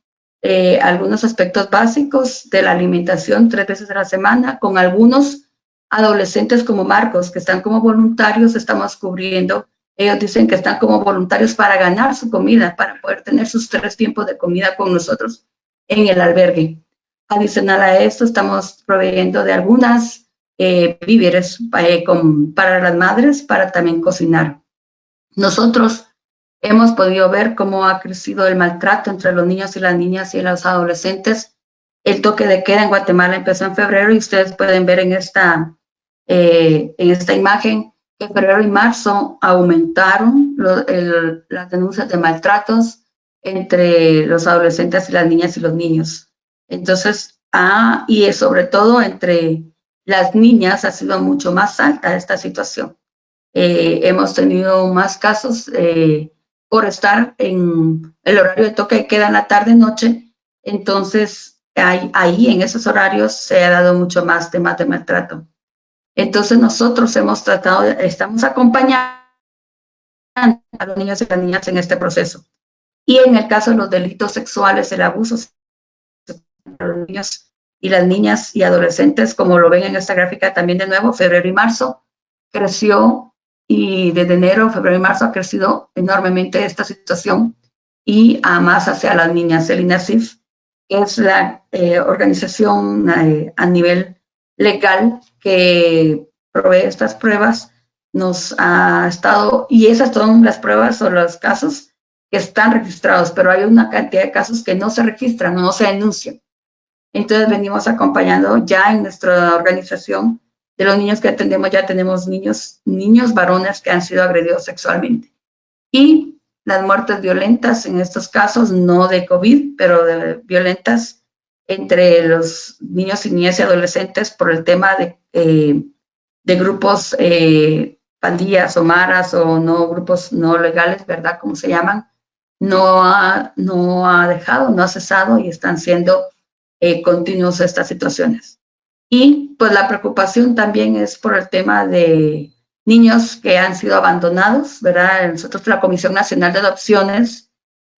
algunos aspectos básicos de la alimentación 3 veces a la semana, con algunos adolescentes como Marcos, que están como voluntarios. Estamos cubriendo, ellos dicen que están como voluntarios para ganar su comida, para poder tener sus 3 tiempos de comida con nosotros en el albergue. Adicional a esto, estamos proveyendo de algunas víveres para las madres, para también cocinar. Nosotros hemos podido ver cómo ha crecido el maltrato entre los niños y las niñas y los adolescentes. El toque de queda en Guatemala empezó en febrero, y ustedes pueden ver en esta imagen que en febrero y marzo aumentaron las denuncias de maltratos entre los adolescentes y las niñas y los niños. Entonces, y sobre todo entre las niñas ha sido mucho más alta esta situación. Hemos tenido más casos por estar en el horario de toque de queda en la tarde-noche. Entonces, ahí en esos horarios se ha dado mucho más temas de maltrato. Entonces, nosotros estamos acompañando a los niños y las niñas en este proceso. Y en el caso de los delitos sexuales, el abuso a los niños y las niñas y adolescentes, como lo ven en esta gráfica también de nuevo, febrero y marzo creció, y desde enero, febrero y marzo ha crecido enormemente esta situación, y a más hacia las niñas. El INASIF, que es la organización a nivel legal que provee estas pruebas, nos ha estado, y esas son las pruebas o los casos que están registrados, pero hay una cantidad de casos que no se registran o no se denuncian. Entonces venimos acompañando ya en nuestra organización de los niños que atendemos, ya tenemos niños varones que han sido agredidos sexualmente. Y las muertes violentas en estos casos, no de COVID, pero de violentas entre los niños y niñas y adolescentes por el tema de grupos, pandillas o maras o no, grupos no legales, ¿verdad? Como se llaman, no ha dejado, no ha cesado, y están siendo continuos estas situaciones. Y pues la preocupación también es por el tema de niños que han sido abandonados, ¿verdad? Nosotros, la Comisión Nacional de Adopciones,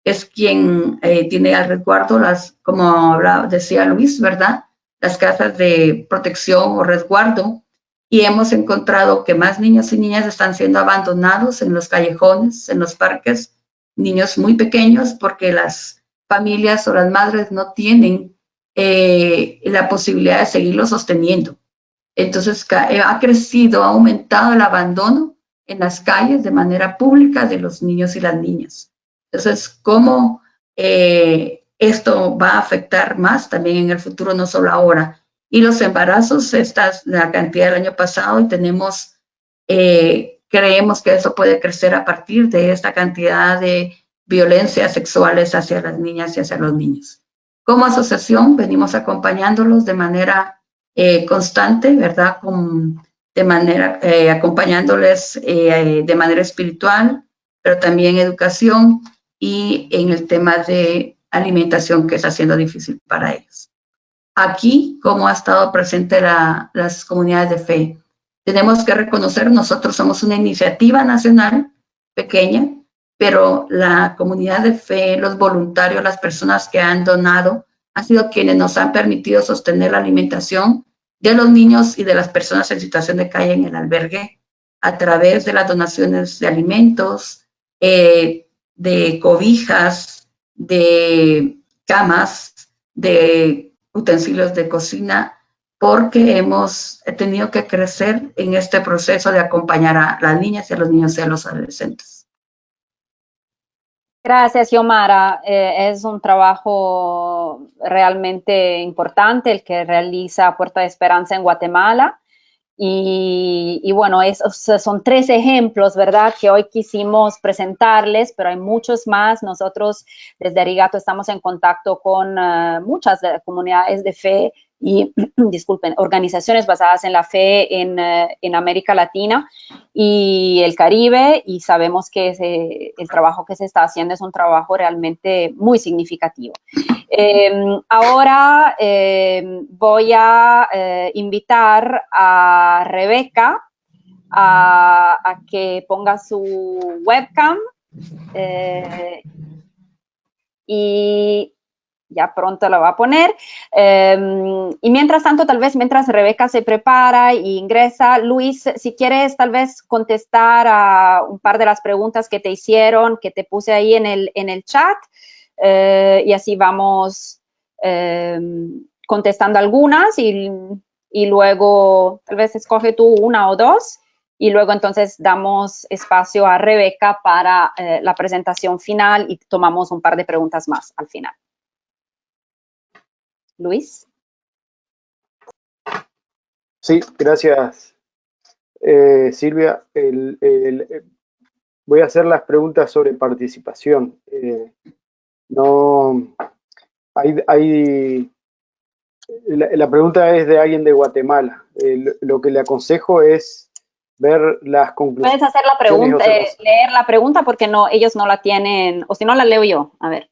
es quien tiene al resguardo como decía Luis, ¿verdad? Las casas de protección o resguardo, y hemos encontrado que más niños y niñas están siendo abandonados en los callejones, en los parques, niños muy pequeños, porque las familias o las madres no tienen la posibilidad de seguirlo sosteniendo. Entonces ha crecido, ha aumentado el abandono en las calles de manera pública de los niños y las niñas. Entonces, ¿cómo esto va a afectar más también en el futuro, no solo ahora? Y los embarazos, esta es la cantidad del año pasado, y tenemos, creemos que eso puede crecer a partir de esta cantidad de violencias sexuales hacia las niñas y hacia los niños. Como asociación venimos acompañándolos de manera constante, ¿verdad? Acompañándoles de manera espiritual, pero también educación, y en el tema de alimentación, que está siendo difícil para ellos. Aquí, como ha estado presente las comunidades de fe, tenemos que reconocer, nosotros somos una iniciativa nacional pequeña, pero la comunidad de fe, los voluntarios, las personas que han donado, han sido quienes nos han permitido sostener la alimentación de los niños y de las personas en situación de calle en el albergue, a través de las donaciones de alimentos, de cobijas, de camas, de utensilios de cocina, porque hemos tenido que crecer en este proceso de acompañar a las niñas y a los niños y a los adolescentes. Gracias, Xiomara. Es un trabajo realmente importante el que realiza Puerta de Esperanza en Guatemala. Y bueno, esos son 3 ejemplos, ¿verdad?, que hoy quisimos presentarles, pero hay muchos más. Nosotros desde Arigato estamos en contacto con muchas comunidades de fe y, disculpen, organizaciones basadas en la fe en América Latina y el Caribe, y sabemos que el trabajo que se está haciendo es un trabajo realmente muy significativo. Ahora voy a invitar a Rebeca a que ponga su webcam y ya pronto la va a poner. Y mientras tanto, tal vez mientras Rebeca se prepara e ingresa, Luis, si quieres tal vez contestar a un par de las preguntas que te hicieron, que te puse ahí en el chat, y así vamos contestando algunas, y luego tal vez escoge tú una o dos, y luego entonces damos espacio a Rebeca para la presentación final y tomamos un par de preguntas más al final. Luis. Sí, gracias, Silvia. Voy a hacer las preguntas sobre participación. La pregunta es de alguien de Guatemala. Lo que le aconsejo es ver las conclusiones. Puedes hacer la pregunta, leer la pregunta, porque no, ellos no la tienen, o si no la leo yo. A ver.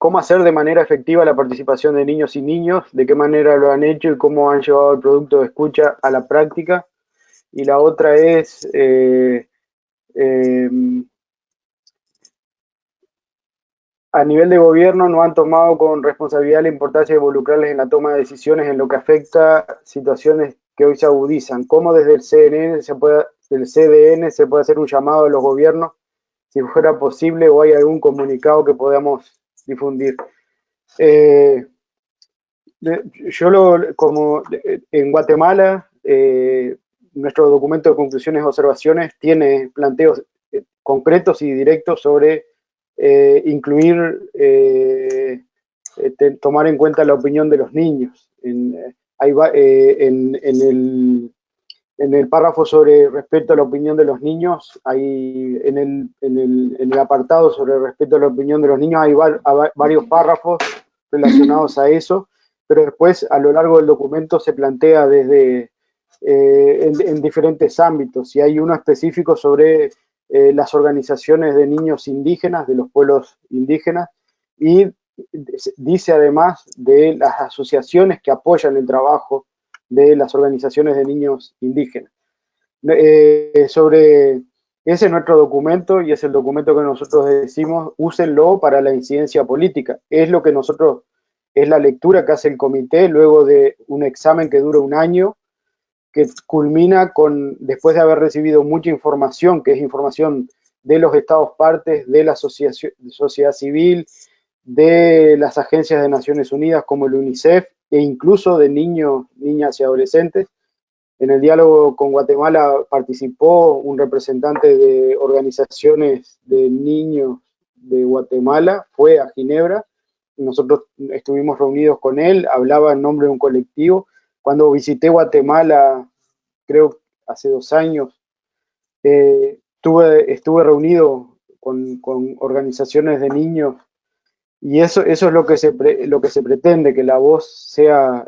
cómo hacer de manera efectiva la participación de niños y niños, de qué manera lo han hecho y cómo han llevado el producto de escucha a la práctica. Y la otra es a nivel de gobierno no han tomado con responsabilidad la importancia de involucrarles en la toma de decisiones en lo que afecta situaciones que hoy se agudizan. ¿Cómo desde el CDN se puede hacer un llamado a los gobiernos si fuera posible o hay algún comunicado que podamos difundir? Como en Guatemala, nuestro documento de conclusiones y observaciones tiene planteos concretos y directos sobre incluir, tomar en cuenta la opinión de los niños. En el párrafo sobre respeto a la opinión de los niños, en el apartado sobre respeto a la opinión de los niños hay varios párrafos relacionados a eso, pero después a lo largo del documento se plantea desde en diferentes ámbitos, y hay uno específico sobre las organizaciones de niños indígenas, de los pueblos indígenas, y dice además de las asociaciones que apoyan el trabajo de las organizaciones de niños indígenas. Ese es nuestro documento y es el documento que nosotros decimos, úsenlo para la incidencia política. Es lo que es la lectura que hace el comité luego de un examen que dura un año, que culmina después de haber recibido mucha información, que es información de los estados partes, de la sociedad civil, de las agencias de Naciones Unidas como el UNICEF, e incluso de niños, niñas y adolescentes. En el diálogo con Guatemala participó un representante de organizaciones de niños de Guatemala, fue a Ginebra, nosotros estuvimos reunidos con él, hablaba en nombre de un colectivo. Cuando visité Guatemala, creo hace 2 años, estuve reunido con organizaciones de niños, y eso es lo que se pretende, que la voz sea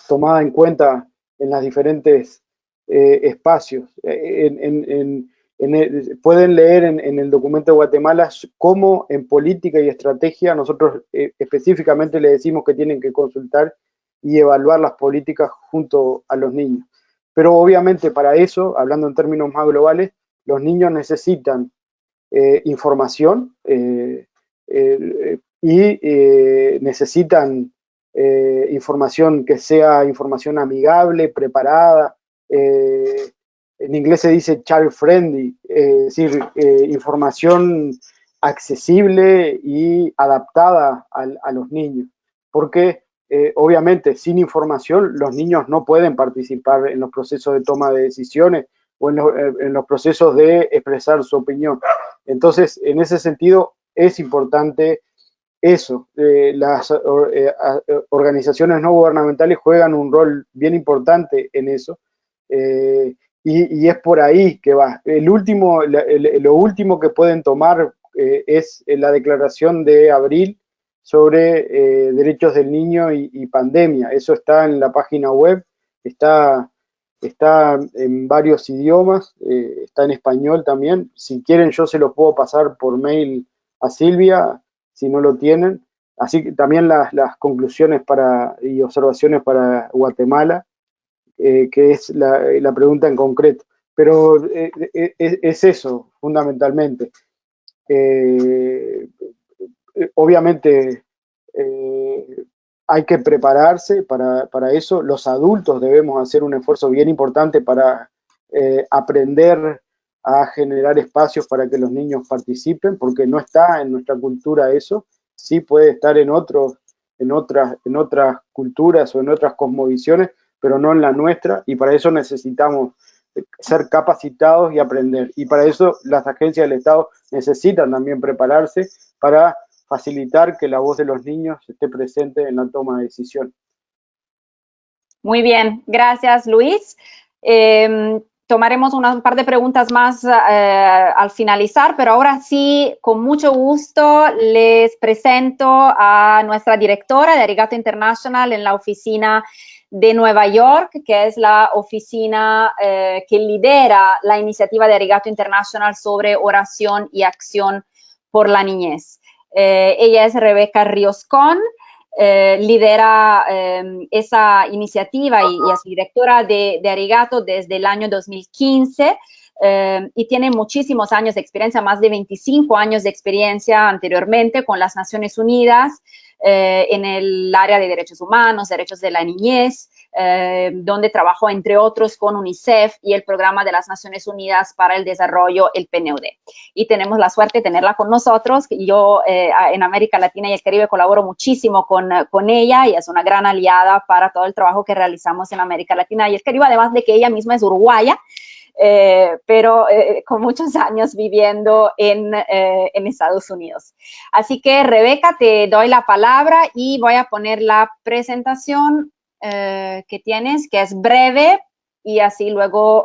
tomada en cuenta en los diferentes espacios. Pueden leer en el documento de Guatemala cómo en política y estrategia nosotros específicamente le decimos que tienen que consultar y evaluar las políticas junto a los niños. Pero obviamente para eso, hablando en términos más globales, los niños necesitan información y necesitan información que sea información amigable, preparada. En inglés se dice child friendly, es decir, información accesible y adaptada a los niños, porque obviamente sin información los niños no pueden participar en los procesos de toma de decisiones o en los procesos de expresar su opinión. Entonces, en ese sentido, es importante eso. Las organizaciones no gubernamentales juegan un rol bien importante en eso, y es por ahí que va. Lo último que pueden tomar es la declaración de abril sobre derechos del niño y pandemia. Eso está en la página web, está en varios idiomas, está en español también. Si quieren yo se los puedo pasar por mail a Silvia, si no lo tienen. Así que también las conclusiones y observaciones para Guatemala, que es la pregunta en concreto. Pero es eso, fundamentalmente. Obviamente hay que prepararse para eso. Los adultos debemos hacer un esfuerzo bien importante para aprender a generar espacios para que los niños participen, porque no está en nuestra cultura eso. Sí puede estar en otras culturas o en otras cosmovisiones, pero no en la nuestra, y para eso necesitamos ser capacitados y aprender. Y para eso las agencias del Estado necesitan también prepararse para facilitar que la voz de los niños esté presente en la toma de decisión. Muy bien, gracias Luis. Tomaremos un par de preguntas más al finalizar, pero ahora sí, con mucho gusto, les presento a nuestra directora de Arigato International en la oficina de Nueva York, que es la oficina que lidera la iniciativa de Arigato International sobre oración y acción por la niñez. Ella es Rebeca Ríos-Con, lidera esa iniciativa y es directora de Arigato desde el año 2015. Y tiene muchísimos años de experiencia, más de 25 años de experiencia anteriormente con las Naciones Unidas en el área de derechos humanos, derechos de la niñez, donde trabajó entre otros con UNICEF y el Programa de las Naciones Unidas para el Desarrollo, el PNUD. Y tenemos la suerte de tenerla con nosotros. Yo en América Latina y el Caribe colaboro muchísimo con ella y es una gran aliada para todo el trabajo que realizamos en América Latina y el Caribe, además de que ella misma es uruguaya. Pero con muchos años viviendo en Estados Unidos. Así que, Rebeca, te doy la palabra y voy a poner la presentación que tienes, que es breve, y así luego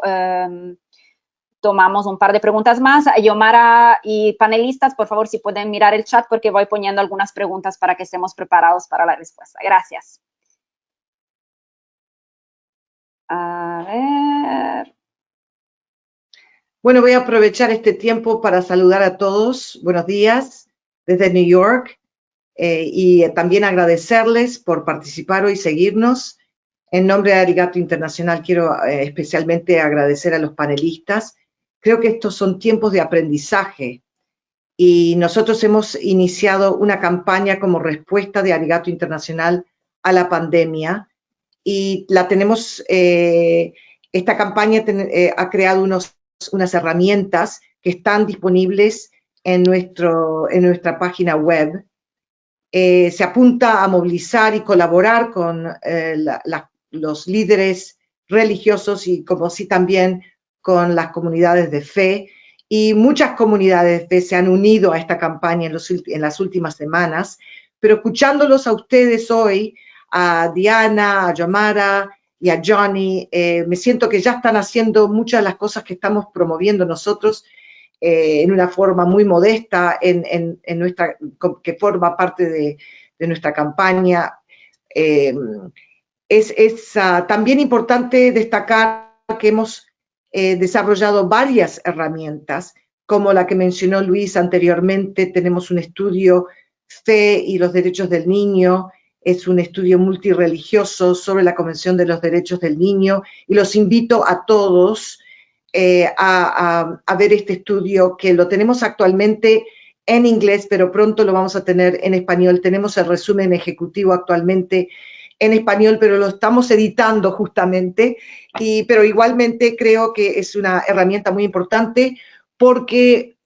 tomamos un par de preguntas más. Yomara y panelistas, por favor, si pueden mirar el chat, porque voy poniendo algunas preguntas para que estemos preparados para la respuesta. Gracias. A ver... Bueno, voy a aprovechar este tiempo para saludar a todos. Buenos días desde New York y también agradecerles por participar hoy y seguirnos. En nombre de Arigato Internacional quiero especialmente agradecer a los panelistas. Creo que estos son tiempos de aprendizaje y nosotros hemos iniciado una campaña como respuesta de Arigato Internacional a la pandemia y la tenemos, esta campaña ha creado unas herramientas que están disponibles en nuestra página web. Se apunta a movilizar y colaborar con los líderes religiosos y como sí también con las comunidades de fe. Y muchas comunidades de fe se han unido a esta campaña en las últimas semanas, pero escuchándolos a ustedes hoy, a Diana, a Yomara y a Johnny, me siento que ya están haciendo muchas de las cosas que estamos promoviendo nosotros en una forma muy modesta, que forma parte de nuestra campaña. Es también importante destacar que hemos desarrollado varias herramientas, como la que mencionó Luis anteriormente. Tenemos un estudio Fe y los Derechos del Niño. Es un estudio multirreligioso sobre la Convención de los Derechos del Niño y los invito a todos a ver este estudio, que lo tenemos actualmente en inglés, pero pronto lo vamos a tener en español. Tenemos el resumen ejecutivo actualmente en español, pero lo estamos editando justamente, pero igualmente creo que es una herramienta muy importante porque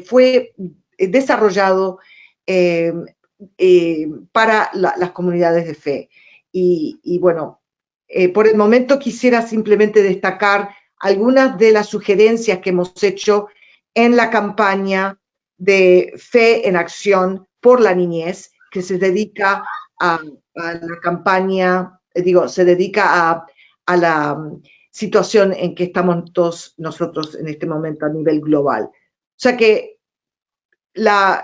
fue desarrollado para las comunidades de fe. Y bueno, por el momento quisiera simplemente destacar algunas de las sugerencias que hemos hecho en la campaña de Fe en Acción por la Niñez, que se dedica a la campaña, se dedica a la situación en que estamos todos nosotros en este momento a nivel global. O sea que lo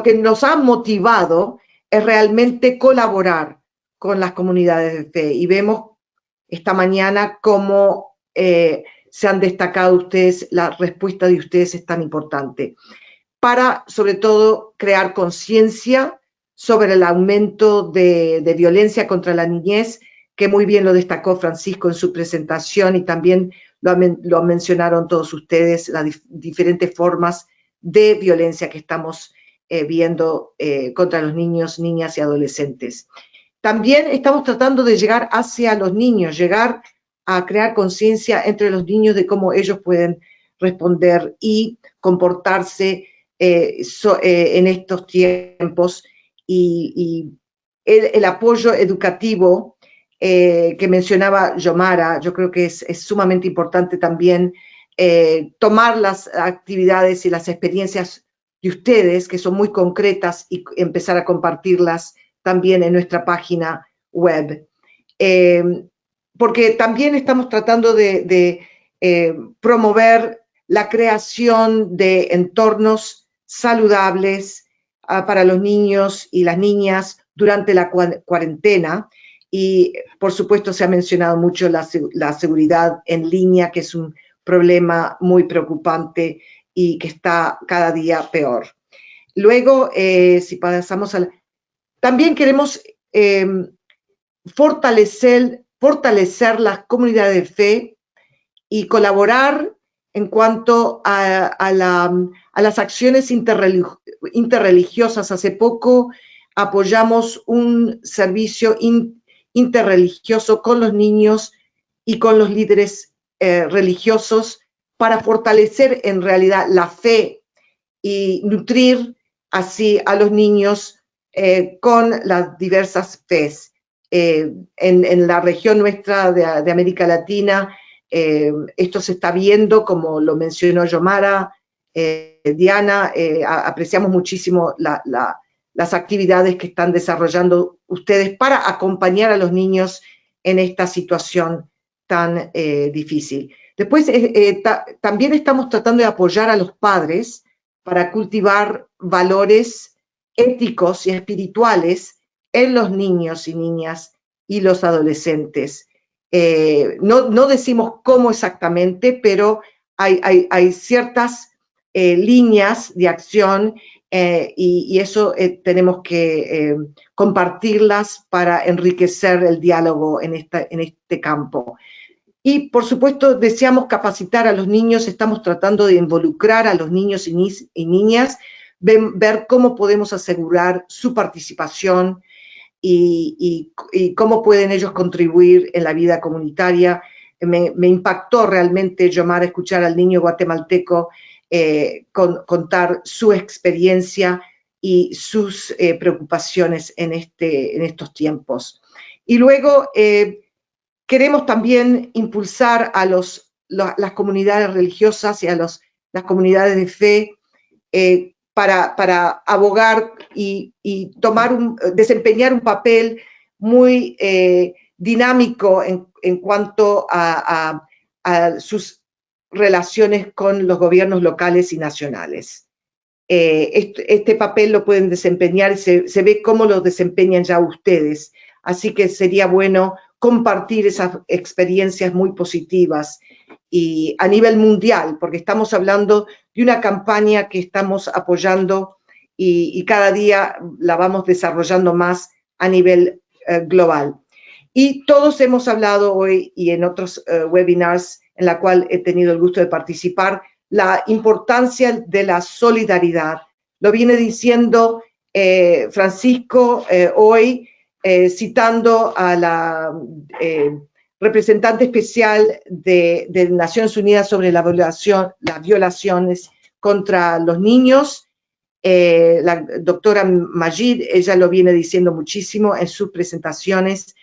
que nos ha motivado es realmente colaborar con las comunidades de fe, y vemos esta mañana cómo se han destacado ustedes, la respuesta de ustedes es tan importante para, sobre todo, crear conciencia sobre el aumento de violencia contra la niñez, que muy bien lo destacó Francisco en su presentación y también lo mencionaron todos ustedes, las diferentes formas de violencia que estamos viendo contra los niños, niñas y adolescentes. También estamos tratando de llegar hacia los niños, llegar a crear conciencia entre los niños de cómo ellos pueden responder y comportarse en estos tiempos, y el apoyo educativo que mencionaba Yomara, yo creo que es sumamente importante también tomar las actividades y las experiencias de ustedes, que son muy concretas, y empezar a compartirlas también en nuestra página web. Porque también estamos tratando de promover la creación de entornos saludables para los niños y las niñas durante la cuarentena. Y, por supuesto, se ha mencionado mucho la seguridad en línea, que es un problema muy preocupante, y que está cada día peor. Luego, si pasamos a también queremos fortalecer las comunidades de fe y colaborar en cuanto a las acciones interreligiosas. Hace poco apoyamos un servicio interreligioso con los niños y con los líderes religiosos para fortalecer en realidad la fe y nutrir así a los niños con las diversas fes. En la región nuestra de América Latina, esto se está viendo, como lo mencionó Yomara, Diana, apreciamos muchísimo las actividades que están desarrollando ustedes para acompañar a los niños en esta situación tan difícil. Después, también estamos tratando de apoyar a los padres para cultivar valores éticos y espirituales en los niños y niñas y los adolescentes. No decimos cómo exactamente, pero hay ciertas líneas de acción y eso tenemos que compartirlas para enriquecer el diálogo en este campo. Y, por supuesto, deseamos capacitar a los niños, estamos tratando de involucrar a los niños y niñas, ver cómo podemos asegurar su participación y cómo pueden ellos contribuir en la vida comunitaria. Me impactó realmente, Yomara, escuchar al niño guatemalteco contar su experiencia y sus preocupaciones en estos tiempos. Y luego, queremos también impulsar a las comunidades religiosas y a las comunidades de fe para abogar y desempeñar un papel muy dinámico en cuanto a sus relaciones con los gobiernos locales y nacionales. Este papel lo pueden desempeñar y se ve cómo lo desempeñan ya ustedes. Así que sería bueno compartir esas experiencias muy positivas y a nivel mundial, porque estamos hablando de una campaña que estamos apoyando y cada día la vamos desarrollando más a nivel global. Y todos hemos hablado hoy y en otros webinars en la cual he tenido el gusto de participar, la importancia de la solidaridad. Lo viene diciendo Francisco hoy, citando a la representante especial de Naciones Unidas sobre las violaciones contra los niños, la doctora Majid, ella lo viene diciendo muchísimo en sus presentaciones,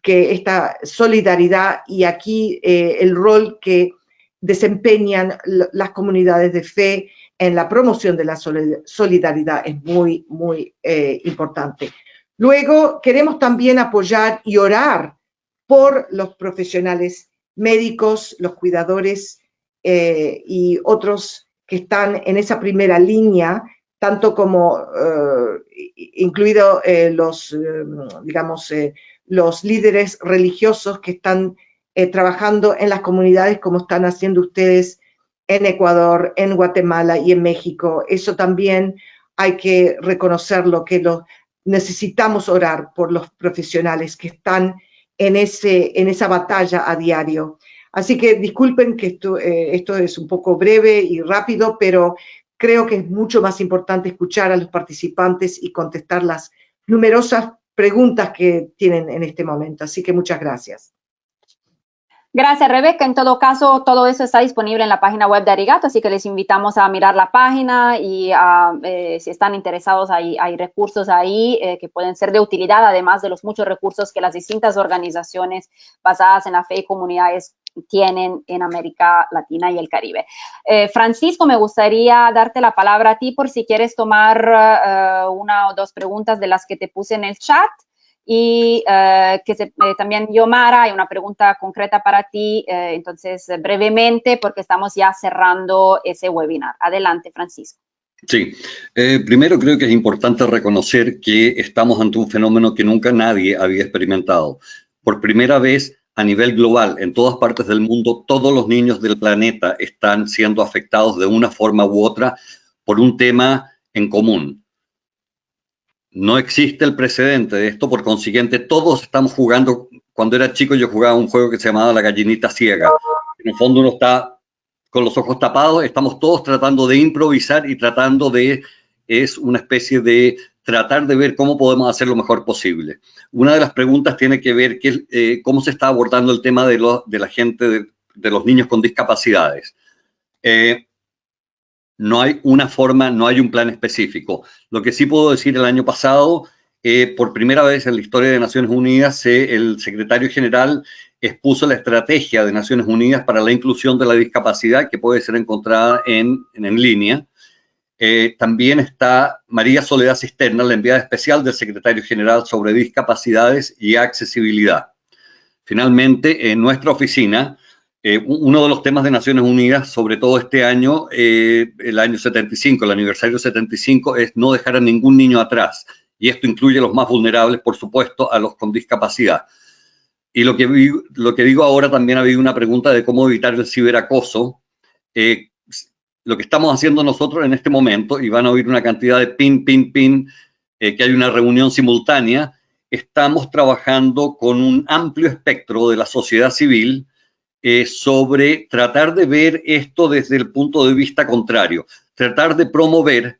que esta solidaridad y aquí el rol que desempeñan las comunidades de fe en la promoción de la solidaridad es muy, muy importante. Luego, queremos también apoyar y orar por los profesionales médicos, los cuidadores y otros que están en esa primera línea, tanto como incluido los líderes religiosos que están trabajando en las comunidades como están haciendo ustedes en Ecuador, en Guatemala y en México. Eso también hay que reconocerlo, que necesitamos orar por los profesionales que están en esa batalla a diario. Así que disculpen que esto es un poco breve y rápido, pero creo que es mucho más importante escuchar a los participantes y contestar las numerosas preguntas que tienen en este momento. Así que muchas gracias. Gracias, Rebeca. En todo caso, todo eso está disponible en la página web de Arigato, así que les invitamos a mirar la página y si están interesados, hay recursos ahí que pueden ser de utilidad, además de los muchos recursos que las distintas organizaciones basadas en la fe y comunidades tienen en América Latina y el Caribe. Francisco, me gustaría darte la palabra a ti por si quieres tomar una o dos preguntas de las que te puse en el chat. Y también Yomara, hay una pregunta concreta para ti, entonces brevemente porque estamos ya cerrando ese webinar. Adelante, Francisco. Sí, primero creo que es importante reconocer que estamos ante un fenómeno que nunca nadie había experimentado. Por primera vez a nivel global, en todas partes del mundo, todos los niños del planeta están siendo afectados de una forma u otra por un tema en común. No existe el precedente de esto, por consiguiente, todos estamos jugando. Cuando era chico yo jugaba un juego que se llamaba La gallinita ciega. En el fondo uno está con los ojos tapados, estamos todos tratando de improvisar y tratando de, es una especie de tratar de ver cómo podemos hacer lo mejor posible. Una de las preguntas tiene que ver cómo se está abordando el tema de la gente, de los niños con discapacidades. No hay una forma, no hay un plan específico. Lo que sí puedo decir, el año pasado, por primera vez en la historia de Naciones Unidas, el secretario general expuso la estrategia de Naciones Unidas para la inclusión de la discapacidad, que puede ser encontrada en línea. También está María Soledad Cisterna, la enviada especial del secretario general sobre discapacidades y accesibilidad. Finalmente, en nuestra oficina, uno de los temas de Naciones Unidas, sobre todo este año, el año 75, el aniversario 75, es no dejar a ningún niño atrás. Y esto incluye a los más vulnerables, por supuesto, a los con discapacidad. Y lo que digo ahora, también ha habido una pregunta de cómo evitar el ciberacoso. Lo que estamos haciendo nosotros en este momento, y van a oír una cantidad de pin, que hay una reunión simultánea, estamos trabajando con un amplio espectro de la sociedad civil sobre tratar de ver esto desde el punto de vista contrario, tratar de promover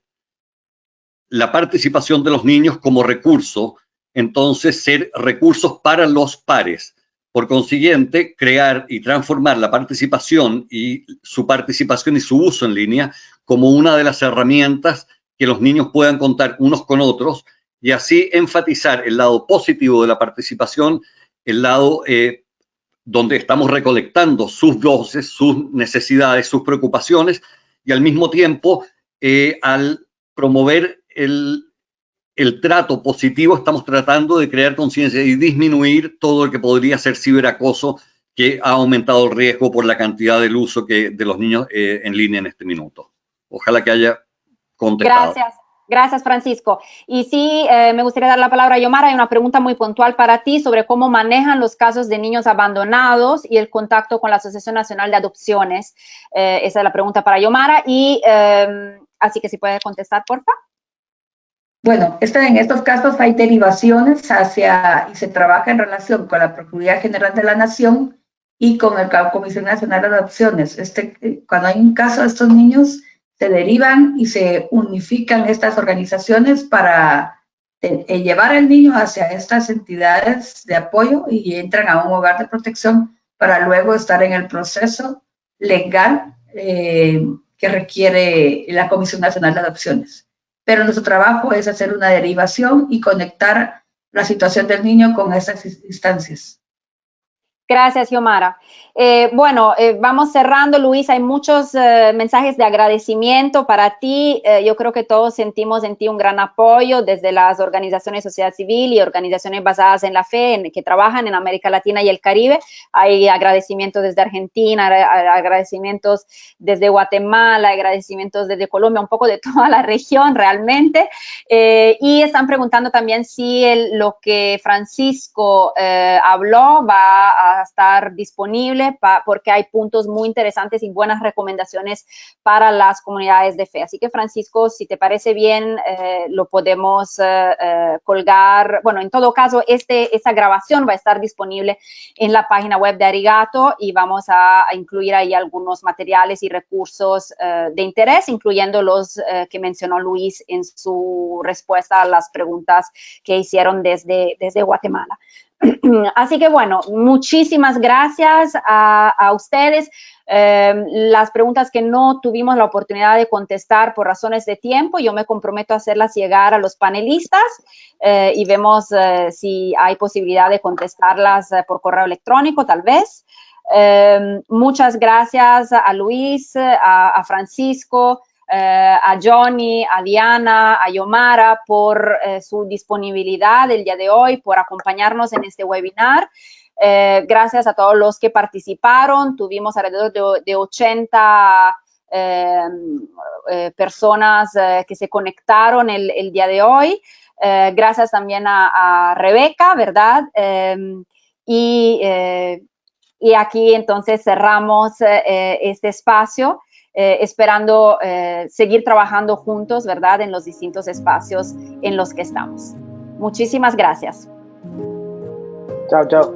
la participación de los niños como recurso, entonces ser recursos para los pares. Por consiguiente, crear y transformar la participación y su uso en línea como una de las herramientas que los niños puedan contar unos con otros y así enfatizar el lado positivo de la participación, el lado donde estamos recolectando sus voces, sus necesidades, sus preocupaciones y al mismo tiempo, al promover el trato positivo, estamos tratando de crear conciencia y disminuir todo lo que podría ser ciberacoso, que ha aumentado el riesgo por la cantidad del uso de los niños en línea en este minuto. Ojalá que haya contestado. Gracias, Francisco. Y sí, me gustaría dar la palabra a Yomara. Hay una pregunta muy puntual para ti sobre cómo manejan los casos de niños abandonados y el contacto con la Asociación Nacional de Adopciones. Esa es la pregunta para Yomara. Y así que si puede contestar, por favor. Bueno, en estos casos hay derivaciones y se trabaja en relación con la Procuraduría General de la Nación y con la Comisión Nacional de Adopciones. Cuando hay un caso de estos niños, se derivan y se unifican estas organizaciones para llevar al niño hacia estas entidades de apoyo y entran a un hogar de protección para luego estar en el proceso legal que requiere la Comisión Nacional de Adopciones. Pero nuestro trabajo es hacer una derivación y conectar la situación del niño con estas instancias. Gracias, Yomara. Vamos cerrando, Luis. Hay muchos mensajes de agradecimiento para ti. Yo creo que todos sentimos en ti un gran apoyo desde las organizaciones de sociedad civil y organizaciones basadas en la fe que trabajan en América Latina y el Caribe. Hay agradecimientos desde Argentina, agradecimientos desde Guatemala, agradecimientos desde Colombia, un poco de toda la región realmente. Y están preguntando también si lo que Francisco habló va a estar disponible porque hay puntos muy interesantes y buenas recomendaciones para las comunidades de fe. Así que, Francisco, si te parece bien, lo podemos colgar. Bueno, en todo caso, esta grabación va a estar disponible en la página web de Arigato y vamos a incluir ahí algunos materiales y recursos de interés, incluyendo los que mencionó Luis en su respuesta a las preguntas que hicieron desde Guatemala. Así que bueno, muchísimas gracias a ustedes. Las preguntas que no tuvimos la oportunidad de contestar por razones de tiempo, yo me comprometo a hacerlas llegar a los panelistas y vemos si hay posibilidad de contestarlas por correo electrónico, tal vez. Muchas gracias a Luis, a Francisco, a Johnny, a Diana, a Yomara por su disponibilidad el día de hoy, por acompañarnos en este webinar. Gracias a todos los que participaron. Tuvimos alrededor de 80 personas que se conectaron el día de hoy. Gracias también a Rebeca, ¿verdad? y aquí entonces cerramos este espacio, esperando seguir trabajando juntos, ¿verdad?, en los distintos espacios en los que estamos. Muchísimas gracias. Chao, chao.